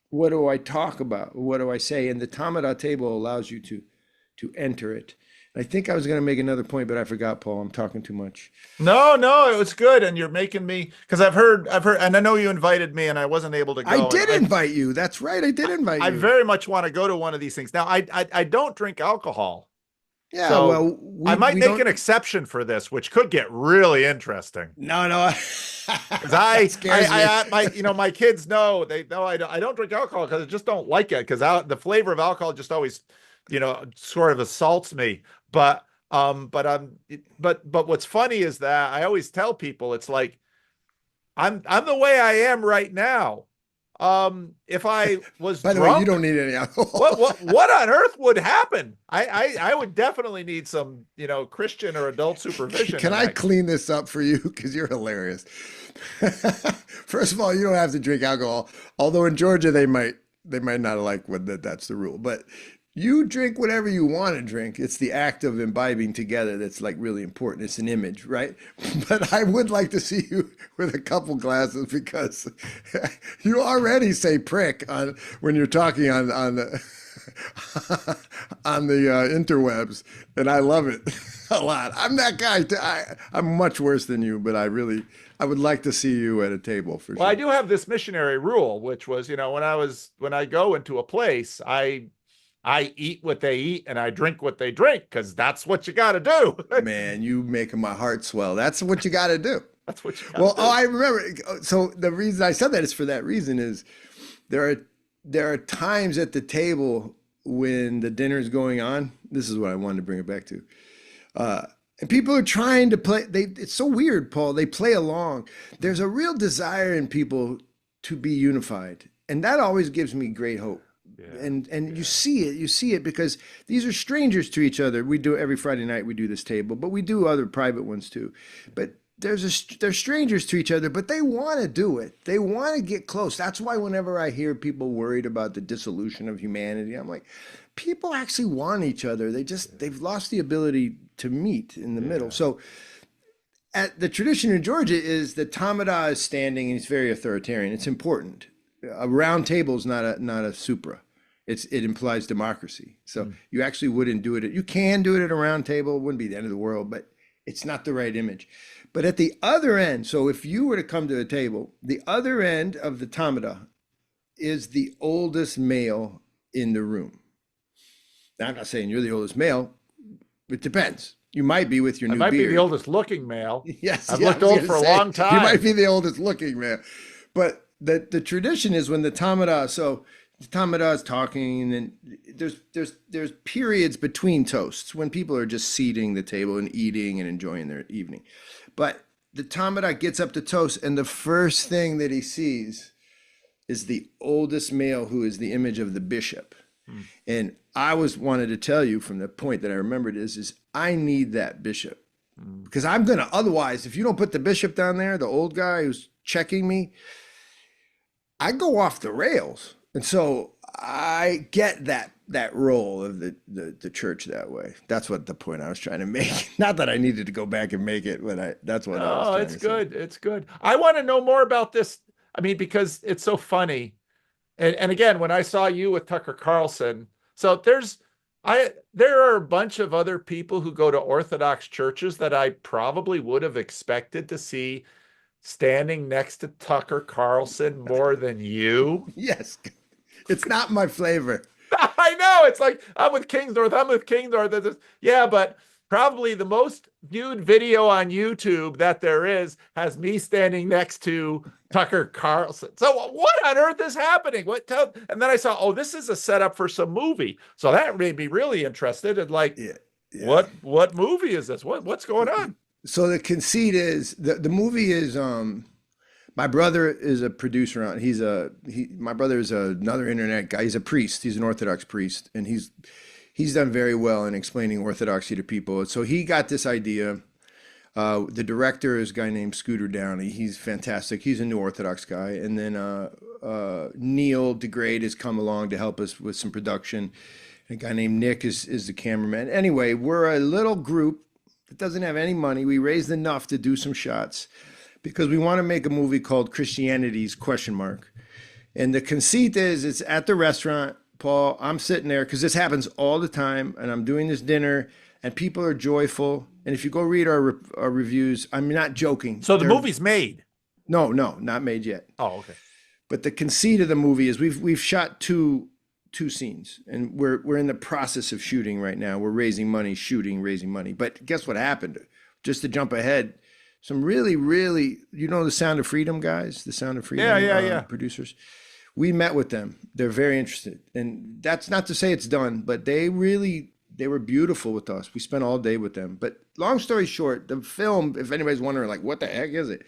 what do I talk about? What do I say? And the Tamada table allows you to enter it. I think I was going to make another point, but I forgot, Paul. I'm talking too much. No, it was good. And you're making me, because I've heard, and I know you invited me and I wasn't able to go. I did invite you. That's right. I did invite you. I very much want to go to one of these things. Now, I don't drink alcohol. Yeah, so well, I might make an exception for this, which could get really interesting. No. Because my kids know, I don't drink alcohol because I just don't like it, because the flavor of alcohol just always, sort of assaults me. But what's funny is that I always tell people, it's like, I'm the way I am right now. If I was by the drunk, way, you don't need any alcohol. what on earth would happen? I would definitely need some, Christian or adult supervision. Can I clean this up for you? Because you're hilarious. First of all, you don't have to drink alcohol. Although in Georgia, they might not like that's the rule. But you drink whatever you want to drink. It's the act of imbibing together that's like really important. It's an image, right? But I would like to see you with a couple glasses, because you already say prick when you're talking on the interwebs, and I love it a lot. I'm that guy. I'm much worse than you, but I would like to see you at a table for sure. Well, I do have this missionary rule, which was, when I go into a place, I eat what they eat and I drink what they drink, because that's what you got to do. Man, you making my heart swell. That's what you got to do. That's what you got to do. Oh, I remember. So the reason I said that is for that reason is there are times at the table when the dinner is going on. This is what I wanted to bring it back to. And people are trying to play. It's so weird, Paul. They play along. There's a real desire in people to be unified. And that always gives me great hope. Yeah, and you see it because these are strangers to each other. We do every Friday night, we do this table, but we do other private ones too. But they're strangers to each other, but they want to do it. They want to get close. That's why whenever I hear people worried about the dissolution of humanity, I'm like, people actually want each other. They've lost the ability to meet in the middle. So at the tradition in Georgia is that Tamada is standing and he's very authoritarian. It's important. A round table is not a supra. It implies democracy. So you actually wouldn't do it. You can do it at a round table. It wouldn't be the end of the world, but it's not the right image. But at the other end, so if you were to come to the table, the other end of the Tamada is the oldest male in the room. Now, I'm not saying you're the oldest male. It depends. You might be with your new beard. I might be the oldest looking male. Yes. I've looked old for a long time. You might be the oldest looking male. But the tradition is when the Tamada, so the Tamada is talking, and there's periods between toasts when people are just seating the table and eating and enjoying their evening. But the Tamada gets up to toast, and the first thing that he sees is the oldest male, who is the image of the bishop. And I wanted to tell you from the point that I remembered is I need that bishop, because otherwise, if you don't put the bishop down there, the old guy who's checking me, I go off the rails. And so I get that role of the church that way. That's what the point I was trying to make. Not that I needed to go back and make it, but that's what I was No, trying it's to say. good. It's good. I want to know more about this. I mean, because it's so funny. And again, when I saw you with Tucker Carlson, so there are a bunch of other people who go to Orthodox churches that I probably would have expected to see standing next to Tucker Carlson more than you. Yes. It's not my flavor. I know. It's like I'm with Kingsnorth. I'm with Kingsnorth. Yeah, but probably the most viewed video on YouTube that there is has me standing next to Tucker Carlson. So what on earth is happening? And then I saw, oh, this is a setup for some movie. So that made me really interested in like, Yeah. Yeah. what movie is this? What's going on? So the conceit is the movie is my brother is a producer on my brother is another internet guy. He's a priest. He's an Orthodox priest, and he's done very well in explaining Orthodoxy to people. So he got this idea. The director is a guy named Scooter Downey. He's fantastic. He's a New Orthodox guy. And then Neil DeGrade has come along to help us with some production. A guy named Nick is the cameraman. Anyway, we're a little group that doesn't have any money. We raised enough to do some shots because we want to make a movie called Christianity's ? And the conceit is it's at the restaurant, Paul. I'm sitting there because this happens all the time, and I'm doing this dinner, and people are joyful. And if you go read our reviews, I'm not joking. So the movie's made. No, not made yet. Oh, okay. But the conceit of the movie is we've shot two scenes, and we're in the process of shooting right now. We're raising money, raising money. But guess what happened? Just to jump ahead, some really, really, the Sound of Freedom guys, the Sound of Freedom Yeah. producers. We met with them. They're very interested. And that's not to say it's done, but they were beautiful with us. We spent all day with them. But long story short, the film, if anybody's wondering, like, what the heck is it?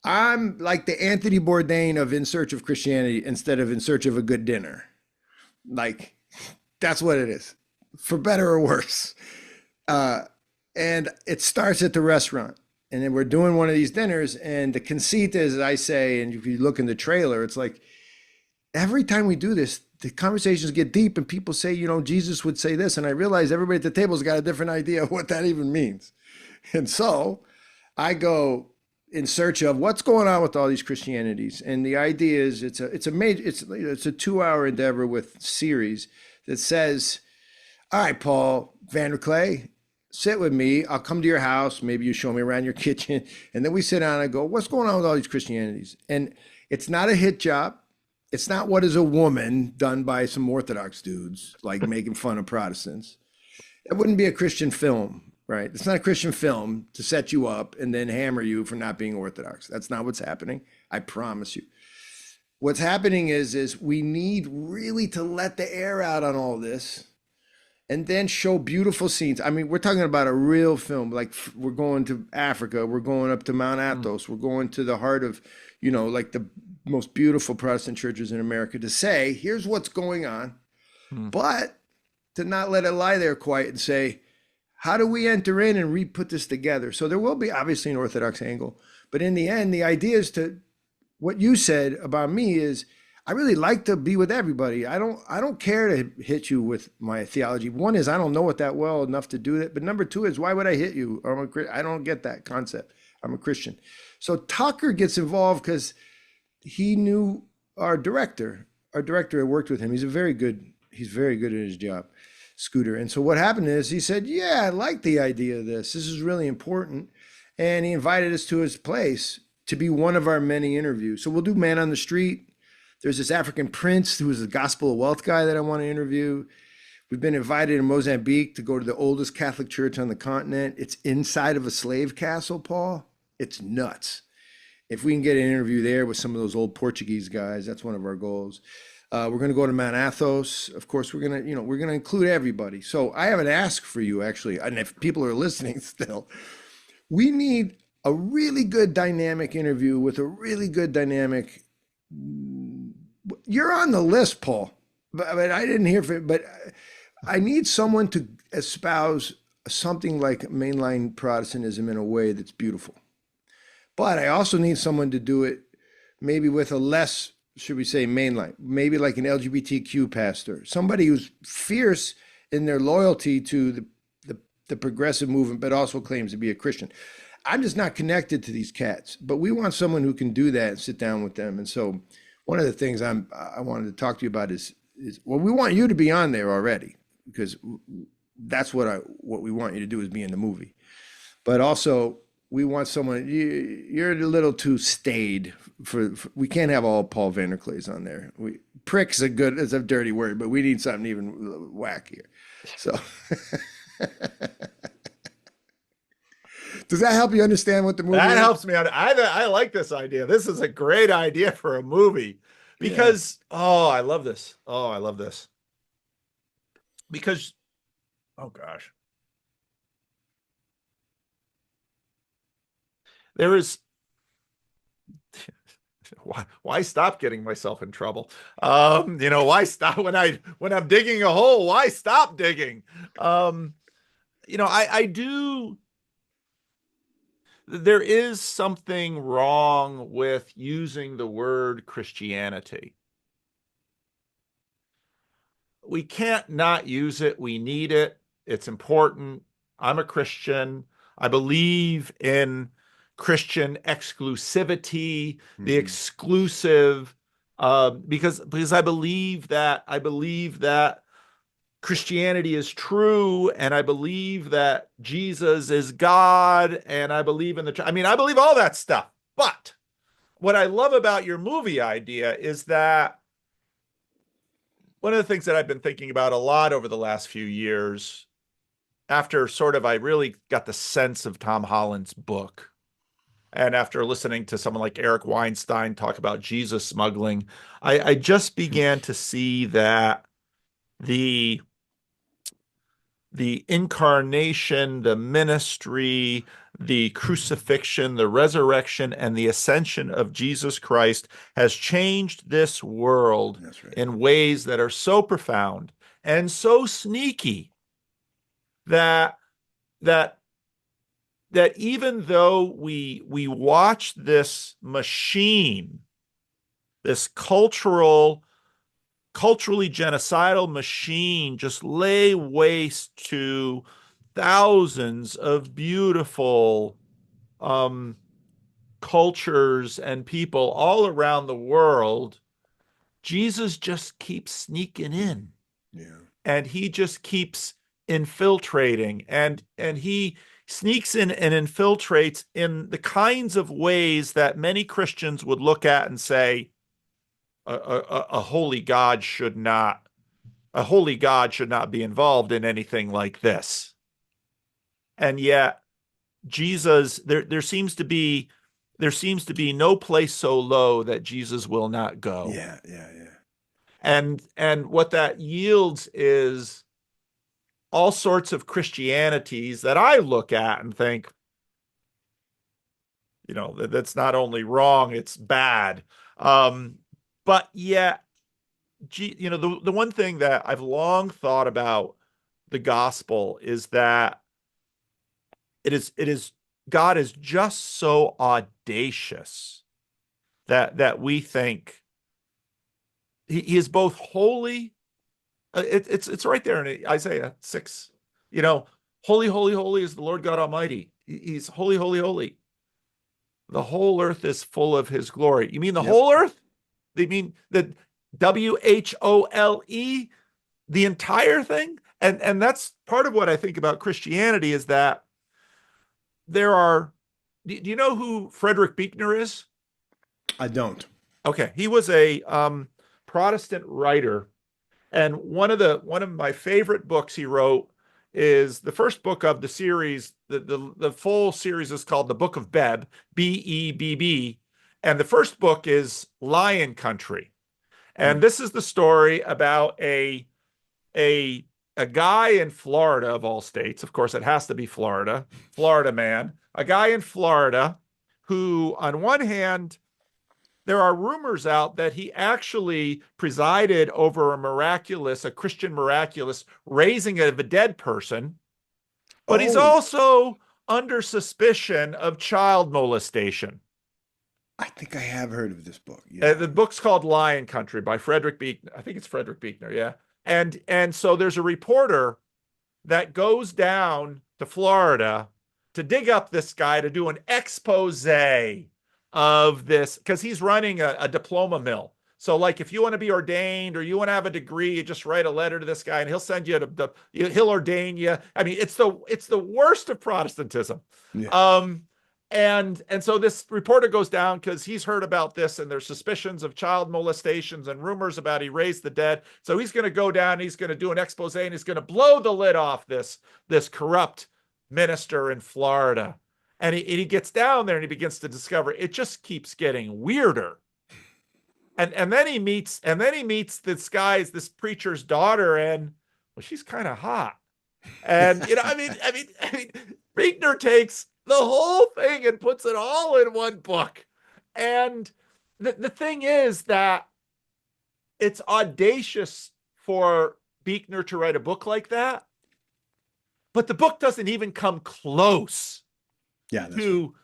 I'm like the Anthony Bourdain of In Search of Christianity instead of In Search of a Good Dinner. Like, that's what it is, for better or worse. And it starts at the restaurant. And then we're doing one of these dinners. And the conceit is, I say, and if you look in the trailer, it's like, every time we do this, the conversations get deep and people say, Jesus would say this. And I realize everybody at the table's got a different idea of what that even means. And so I go in search of what's going on with all these Christianities. And the idea is it's a 2-hour endeavor with series that says, all right, Paul Vanderklay, sit with me. I'll come to your house. Maybe you show me around your kitchen. And then we sit down and I go, what's going on with all these Christianities? And it's not a hit job. It's not What Is a Woman done by some Orthodox dudes, like making fun of Protestants. It wouldn't be a Christian film, right? It's not a Christian film to set you up and then hammer you for not being Orthodox. That's not what's happening. I promise you. What's happening is we need really to let the air out on all this and then show beautiful scenes. I mean, we're talking about a real film. Like, we're going to Africa. We're going up to Mount Athos. We're going to the heart of, like the most beautiful Protestant churches in America to say, here's what's going on, but to not let it lie there quiet and say, how do we enter in and re-put this together? So there will be obviously an Orthodox angle, but in the end, the idea is what you said about me is, I really like to be with everybody. I don't care to hit you with my theology. One is I don't know it that well enough to do that. But number two is, why would I hit you? I don't get that concept. I'm a Christian. So Tucker gets involved because he knew our director. Our director had worked with him. He's very good at his job, Scooter. And so what happened is he said, yeah, I like the idea of this. This is really important. And he invited us to his place to be one of our many interviews. So we'll do Man on the Street. There's this African prince who is a Gospel of Wealth guy that I want to interview. We've been invited in Mozambique to go to the oldest Catholic church on the continent. It's inside of a slave castle, Paul. It's nuts. If we can get an interview there with some of those old Portuguese guys, that's one of our goals. We're going to go to Mount Athos. Of course, we're going to include everybody. So I have an ask for you, actually, and if people are listening still, we need a really good dynamic interview with a really good dynamic. You're on the list, Paul, but I didn't hear from it. But I need someone to espouse something like mainline Protestantism in a way that's beautiful. But I also need someone to do it maybe with a less should we say mainline, maybe like an LGBTQ pastor, somebody who's fierce in their loyalty to the progressive movement, but also claims to be a Christian. I'm just not connected to these cats, but we want someone who can do that and sit down with them. And so one of the things I wanted to talk to you about is well, we want you to be on there already because that's what we want you to do is be in the movie. But also we want someone you're a little too staid for we can't have all Paul Vanderkleys on there. Prick's is a dirty word, but we need something even wackier. So does that help you understand what the movie That is? helps me out. I like this idea. This is a great idea for a movie Yeah. because oh, I love this. Oh, I love this. Because oh gosh. There is why stop getting myself in trouble? Why stop when I'm digging a hole? Why stop digging? I do. There is something wrong with using the word Christianity. We can't not use it. We need it. It's important. I'm a Christian. I believe in Christian exclusivity, the Mm-hmm. exclusive, because I believe that Christianity is true, and I believe that Jesus is God, and I believe in I believe all that stuff. But what I love about your movie idea is that one of the things that I've been thinking about a lot over the last few years, after I really got the sense of Tom Holland's book, and after listening to someone like Eric Weinstein talk about Jesus smuggling, I just began to see that the the incarnation, the ministry, the crucifixion, the resurrection, and the ascension of Jesus Christ has changed this world That's right. in ways that are so profound and so sneaky that that that even though we watch this machine, this culturally genocidal machine just lay waste to thousands of beautiful um, cultures and people all around the world, Jesus just keeps sneaking in, Yeah. and he just keeps infiltrating, and he sneaks in and infiltrates in the kinds of ways that many Christians would look at and say a holy God should not be involved in anything like this. And yet Jesus, there seems to be no place so low that Jesus will not go. Yeah. Yeah. Yeah. And what that yields is all sorts of Christianities that I look at and think, that's not only wrong, it's bad. But yet, the one thing that I've long thought about the gospel is that it is God is just so audacious that we think he is both holy. It's right there in Isaiah 6. Holy, holy, holy is the Lord God Almighty. He's holy, holy, holy. The whole earth is full of his glory. You mean the Yep. whole earth? They mean the WHOLE, the entire thing? And that's part of what I think about Christianity is that there are do you know who Frederick Buechner is? I don't. Okay, he was a Protestant writer, and one of my favorite books he wrote is the first book of the series. The full series is called the Book of Bebb, Bebb, and the first book is Lion Country, and Mm. this is the story about a a guy in Florida of all states. Of course, it has to be Florida, Florida man, a guy in Florida who, on one hand, there are rumors out that he actually presided over a Christian miraculous raising of a dead person, but he's Oh, also under suspicion of child molestation. I think I have heard of this book. Yeah. The book's called Lion Country by Frederick Buechner. I think it's Frederick Buechner. Yeah. And so there's a reporter that goes down to Florida to dig up this guy to do an expose of this because he's running a diploma mill. So, like, if you want to be ordained or you want to have a degree, you just write a letter to this guy, and he'll send you he'll ordain you. I mean, it's the worst of Protestantism. Yeah. And so this reporter goes down because he's heard about this, and there's suspicions of child molestations and rumors about he raised the dead. So he's going to go down, he's going to do an expose, and he's going to blow the lid off this corrupt minister in Florida. And he gets down there and he begins to discover it just keeps getting weirder. And then he meets this preacher's daughter, and well, she's kind of hot. And I mean, Buechner takes the whole thing and puts it all in one book. And the thing is that it's audacious for Buechner to write a book like that, but the book doesn't even come close to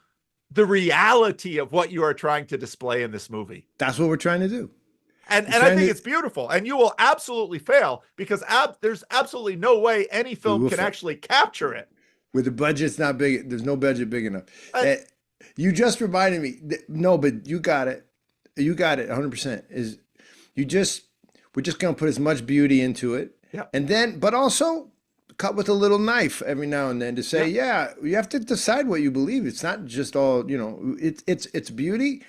the reality of what you are trying to display in this movie. That's what we're trying to do. And I think it's beautiful. And you will absolutely fail because there's absolutely no way any film can actually capture it. With the budget's not big, there's no budget big enough. You just reminded me. No, but you got it. You got it 100%. We're just going to put as much beauty into it. Yeah. And then, but also cut with a little knife every now and then to say, yeah, you have to decide what you believe. It's not just all, it's beauty,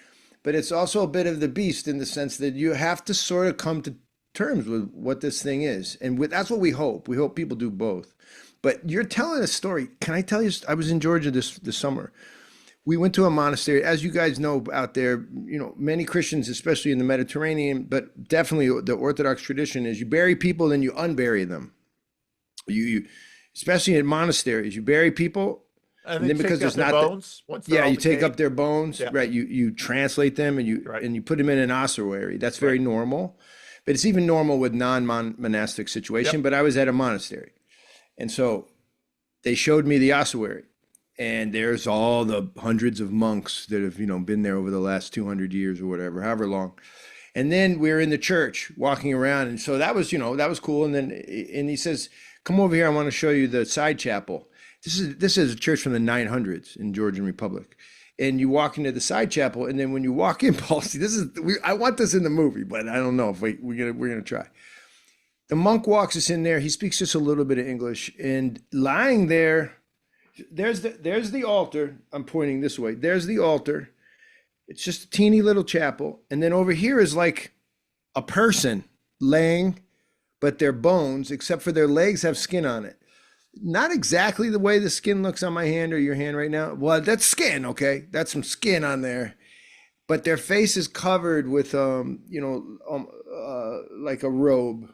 but it's also a bit of the beast in the sense that you have to sort of come to terms with what this thing is. And that's what we hope. We hope people do both. But you're telling a story. Can I tell you? I was in Georgia this summer. We went to a monastery. As you guys know out there, many Christians, especially in the Mediterranean, but definitely the Orthodox tradition is you bury people, then you unbury them. You especially in monasteries, you bury people, and then because there's not bones. You take up their bones, right? You translate them and you put them in an ossuary. That's very normal, but it's even normal with non-monastic situation. But I was at a monastery. And so they showed me the ossuary, and there's all the hundreds of monks that have, been there over the last 200 years or whatever, however long. And then we're in the church walking around. And so that was cool. And he says, come over here. I want to show you the side chapel. This is a church from the 900s in Georgian Republic. And you walk into the side chapel. And then when you walk in, Paul, see, I want this in the movie, but I don't know if we're going to try. The monk walks us in there. He speaks just a little bit of English, and lying there, there's the altar. I'm pointing this way. There's the altar. It's just a teeny little chapel. And then over here is like a person laying, but their bones, except for their legs, have skin on it. Not exactly the way the skin looks on my hand or your hand right now. Well, that's skin, okay? That's some skin on there. But their face is covered with, like a robe.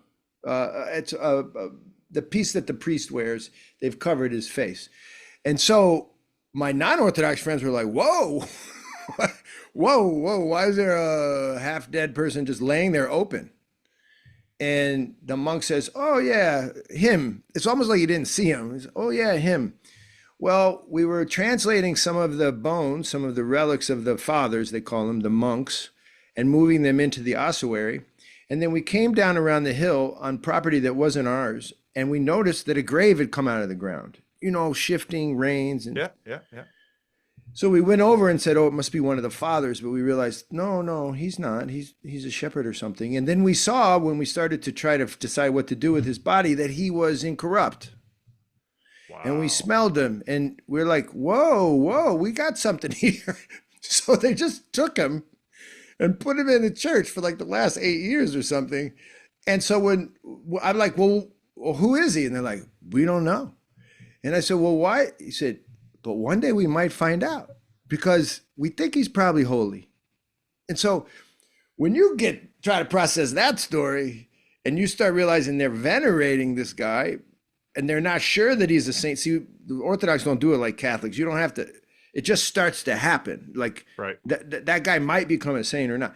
It's the piece that the priest wears. They've covered his face. And so my non-Orthodox friends were like, whoa, whoa, why is there a half-dead person just laying there open? And the monk says, oh, yeah, him. It's almost like he didn't see him. He said, oh, yeah, him. Well, we were translating some of the bones, some of the relics of the fathers, they call them, the monks, and moving them into the ossuary. And then we came down around the hill on property that wasn't ours, and we noticed that a grave had come out of the ground, shifting rains. And yeah. So we went over and said, oh, it must be one of the fathers, but we realized, no, he's not. He's a shepherd or something. And then we saw, when we started to try to decide what to do with his body, that he was incorrupt. Wow. And we smelled him, and we're like, whoa, we got something here. So they just took him and put him in a church for like the last 8 years or something. And so when I'm like, well, who is he? And they're like, we don't know. And I said, well, why? He said, but one day we might find out because we think he's probably holy. And so when you try to process that story and you start realizing they're venerating this guy and they're not sure that he's a saint. See, the Orthodox don't do it like Catholics. You don't have to. It just starts to happen. Like that guy might become a saint or not.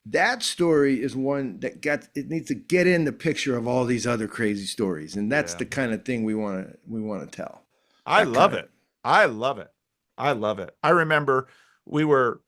That story is one that it needs to get in the picture of all these other crazy stories, and that's the kind of thing we want to tell. I love it. I remember we were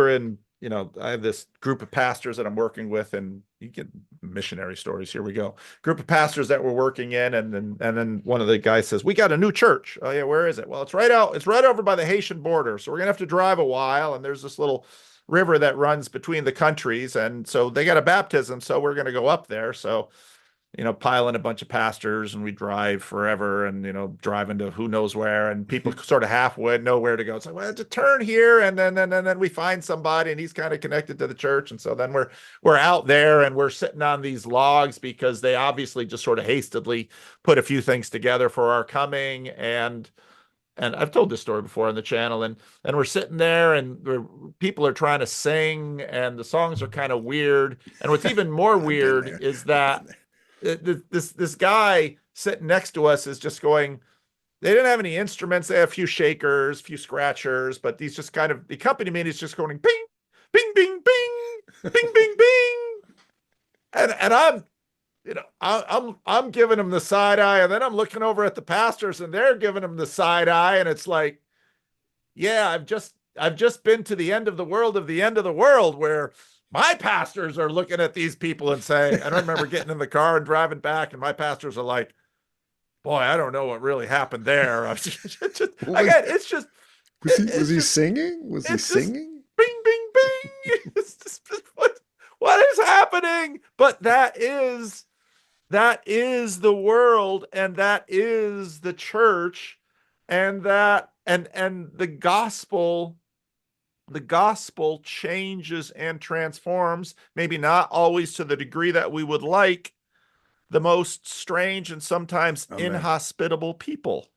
in I have this group of pastors that I'm working with, and you get missionary stories. Here we go. Group of pastors that we're working in, and then one of the guys says, "We got a new church." Oh yeah, where is it? Well, it's right over by the Haitian border. So we're gonna have to drive a while, and there's this little river that runs between the countries, and so they got a baptism, so we're gonna go up there. So pile in a bunch of pastors and we drive forever and, drive into who knows where, and people sort of halfway know where to go. It's like, well, to turn here. And then we find somebody and he's kind of connected to the church. And so then we're out there and we're sitting on these logs because they obviously just sort of hastily put a few things together for our coming. And I've told this story before on the channel, and we're sitting there, and people are trying to sing, and the songs are kind of weird. And what's even more I've been weird there. is I've been that there. this guy sitting next to us is just going. They didn't have any instruments. They have a few shakers, a few scratchers, but he's just kind of the accompaniment is just going bing, bing, bing, bing, bing, bing, bing, and I'm giving him the side eye, and then I'm looking over at the pastors, and they're giving him the side eye, and it's like, yeah, I've just been to the end of the world of the end of the world where my pastors are looking at these people and saying, and I remember getting in the car and driving back, and my pastors are like, boy, I don't know what really happened there. What was Again, it's just, was it's he just, singing? Was he it's just singing? bing, bing, bing. It's just what is happening? But that is the world, and that is the church, and that and the gospel changes and transforms, maybe not always to the degree that we would like, the most strange and sometimes Amen. inhospitable people.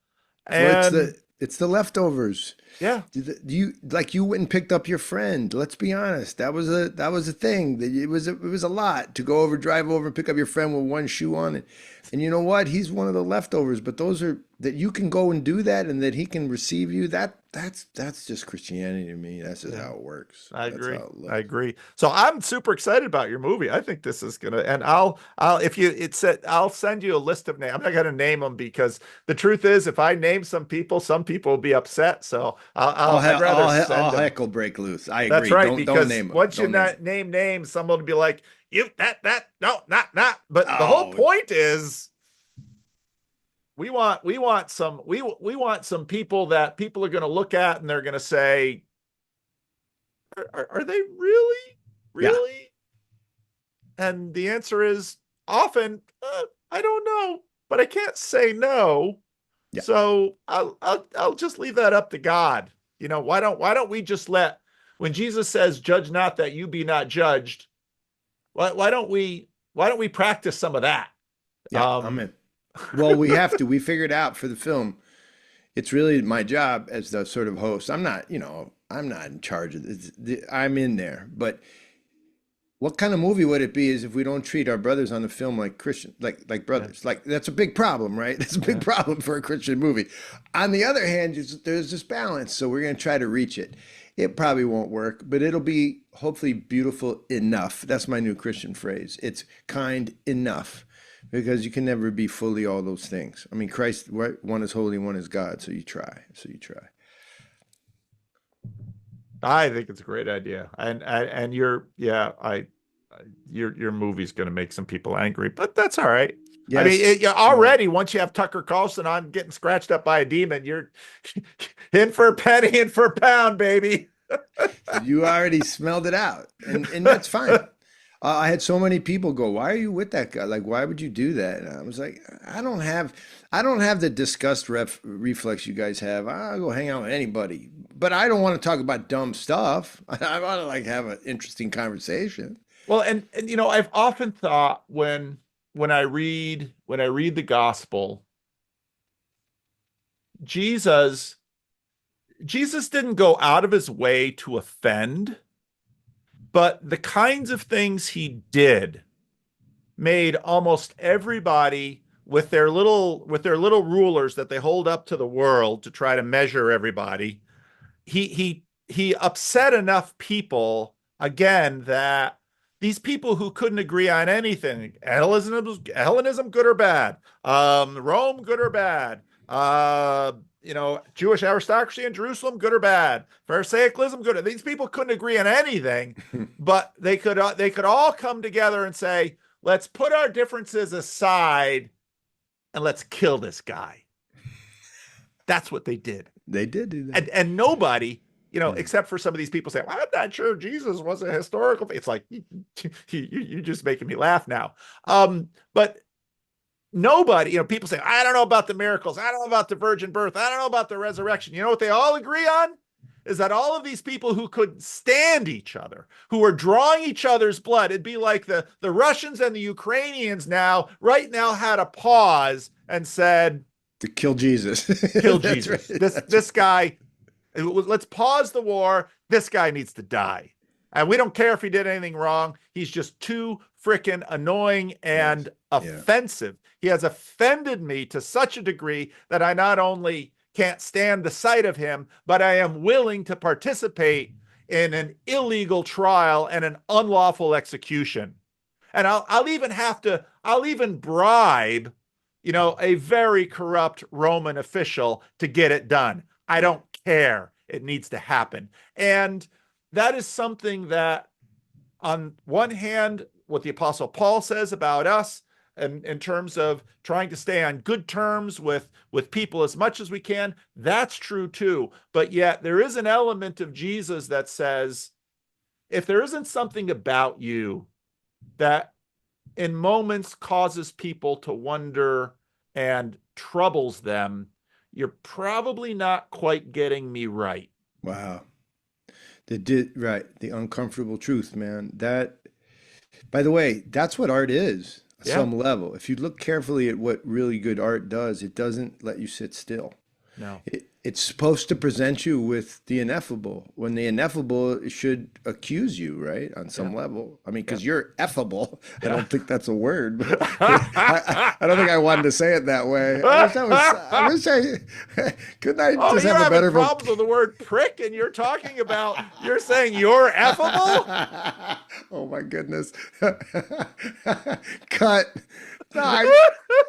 Well, And it's the leftovers. yeah, You went and picked up your friend. Let's be honest. That was a thing. It was a lot to go over, drive over, and pick up your friend with one shoe on it. And you know what? He's one of the leftovers. But those are that you can go and do that, and that he can receive you. That's just Christianity to me. That's just yeah, how it works. I That's agree. how it I looks. agree. So I'm super excited about your movie. I think this is gonna, and if you, it said, I'll send you a list of names. I'm not gonna name them because the truth is, if I name some people will be upset. So I'd rather All send them. heckle break loose. I That's agree. right, Don't because name them. once you Don't name them. not name names, someone will be like, "You no, not." But the whole Oh, point is, we want some people that people are going to look at and they're going to say, are they really, yeah, really? And the answer is often, I don't know, but I can't say no. yeah. So I'll just leave that up to God. Why don't we just let, when Jesus says, "Judge not that you be not judged," why don't we practice some of that? Yeah, I'm Um, in. Well, we have to. We figured out for the film. It's really my job as the sort of host. I'm not in charge of this. I'm in there. But what kind of movie would it be is if we don't treat our brothers on the film like Christian, like yeah, brothers? Like that's a big problem, right? That's a big yeah, problem for a Christian movie. On the other hand, there's this balance, so we're going to try to reach it. It probably won't work, but it'll be hopefully beautiful enough. That's my new Christian phrase. It's kind enough because you can never be fully all those things. I mean, Christ, right? One is holy, one is God. So you try. So you try. I think it's a great idea, and your movie's going to make some people angry, but that's all right. I mean, Yes. Well, already once you have Tucker Carlson on getting scratched up by a demon, you're in for a penny, in for a pound, baby. you already smelled it out, and that's fine. I had so many people go, "Why are you with that guy? Like, why would you do that?" And I was like, I don't have the disgust reflex you guys have. I'll go hang out with anybody, but I don't want to talk about dumb stuff. I want to like have an interesting conversation. Well, and I've often thought when I read the gospel, Jesus Jesus didn't go out of his way to offend, but the kinds of things he did made almost everybody with their little rulers that they hold up to the world to try to measure everybody. He upset enough people again that these people who couldn't agree on anything, Hellenism good or bad, Rome good or bad, Jewish aristocracy in Jerusalem, good or bad? Pharisaicalism, good. These people couldn't agree on anything, but they could all come together and say, let's put our differences aside and let's kill this guy. That's what they did. They did do that. And nobody, Yeah. except for some of these people saying, well, I'm not sure Jesus was a historical. It's like, you're just making me laugh now. But nobody, people say, I don't know about the miracles. I don't know about the virgin birth. I don't know about the resurrection. You know what they all agree on? Is that all of these people who could stand each other, who were drawing each other's blood, it'd be like the Russians and the Ukrainians right now had a pause and said, To kill Jesus. kill That's Jesus. right. This guy, let's pause the war. This guy needs to die. And we don't care if he did anything wrong. He's just too freaking annoying and offensive. He has offended me to such a degree that I not only can't stand the sight of him, but I am willing to participate in an illegal trial and an unlawful execution. And I'll even bribe, a very corrupt Roman official to get it done. I don't care. It needs to happen. And that is something that, on one hand, what the Apostle Paul says about us, and in terms of trying to stay on good terms with people as much as we can, that's true too. But yet there is an element of Jesus that says, if there isn't something about you that in moments causes people to wonder and troubles them, you're probably not quite getting me right. Wow. Right. The uncomfortable truth, man. That, by the way, that's what art is, at Yeah. some level. If you look carefully at what really good art does, it doesn't let you sit still. No. It's supposed to present you with the ineffable, when the ineffable should accuse you, right? On some level. I mean, because you're effable. I don't think that's a word, but I don't think I wanted to say it that way. I wish couldn't I Oh, just you're have a having better problems with the word prick, and you're saying you're effable? Oh my goodness. Cut. No,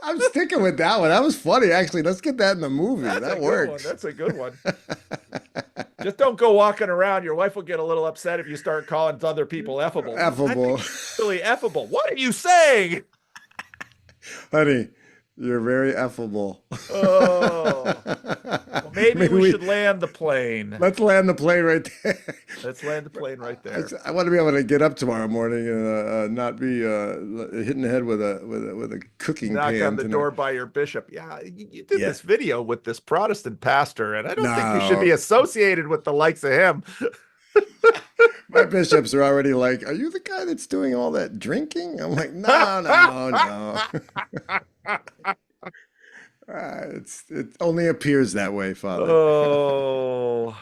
I'm sticking with that one. That was funny, actually. Let's get that in the movie. That works. That's a good one. Just don't go walking around. Your wife will get a little upset if you start calling other people effable. Affable. Really effable. What are you saying? Honey, you're very affable. Oh. Well, maybe we should land the plane. Let's land the plane right there. Let's land the plane right there. I want to be able to get up tomorrow morning and not be hitting the head with a cooking Knock pan on the tonight. door by your bishop. Yeah, you did Yeah. this video with this Protestant pastor, and I don't think you should No. be associated with the likes of him. My bishops are already like, "Are you the guy that's doing all that drinking?" I'm like, "No, no, no." It only appears that way, Father. Oh,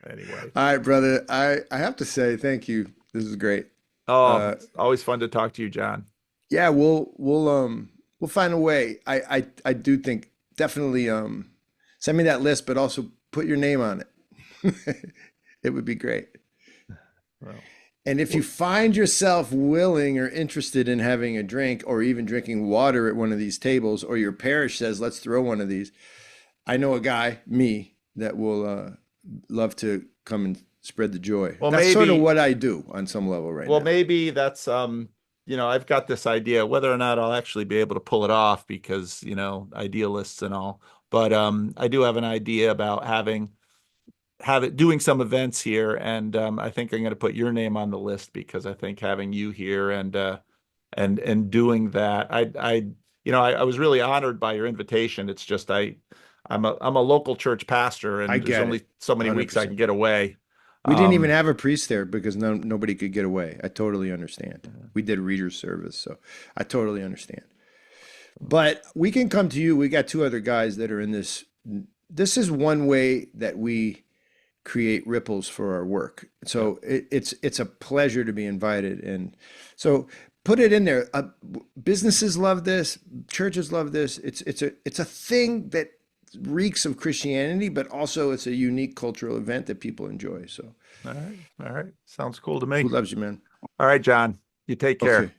anyway. All right, brother. I have to say thank you. This is great. Oh, it's always fun to talk to you, John. Yeah, we'll find a way. I do think definitely send me that list, but also put your name on it. It would be great. Well, And if you find yourself willing or interested in having a drink or even drinking water at one of these tables, or your parish says, let's throw one of these, I know a guy, me, that will love to come and spread the joy. Well, That's sort of maybe- what I do on some level right well, now. maybe that's I've got this idea, whether or not I'll actually be able to pull it off because, idealists and all. But I do have an idea about doing some events here, and I think I'm going to put your name on the list because I think having you here and doing that, I was really honored by your invitation. It's just I'm a local church pastor, and I there's get only it. so many weeks I 100%. can get away. We didn't even have a priest there because nobody could get away. I totally understand. We did reader's service, so I totally understand. But we can come to you. We got two other guys that are in this. This is one way that we create ripples for our work. So it's a pleasure to be invited. And so put it in there. Businesses love this. Churches love this. It's a thing that reeks of Christianity, but also it's a unique cultural event that people enjoy. So All right. Sounds cool to me. who loves you, man? All right, John, you take care. Okay.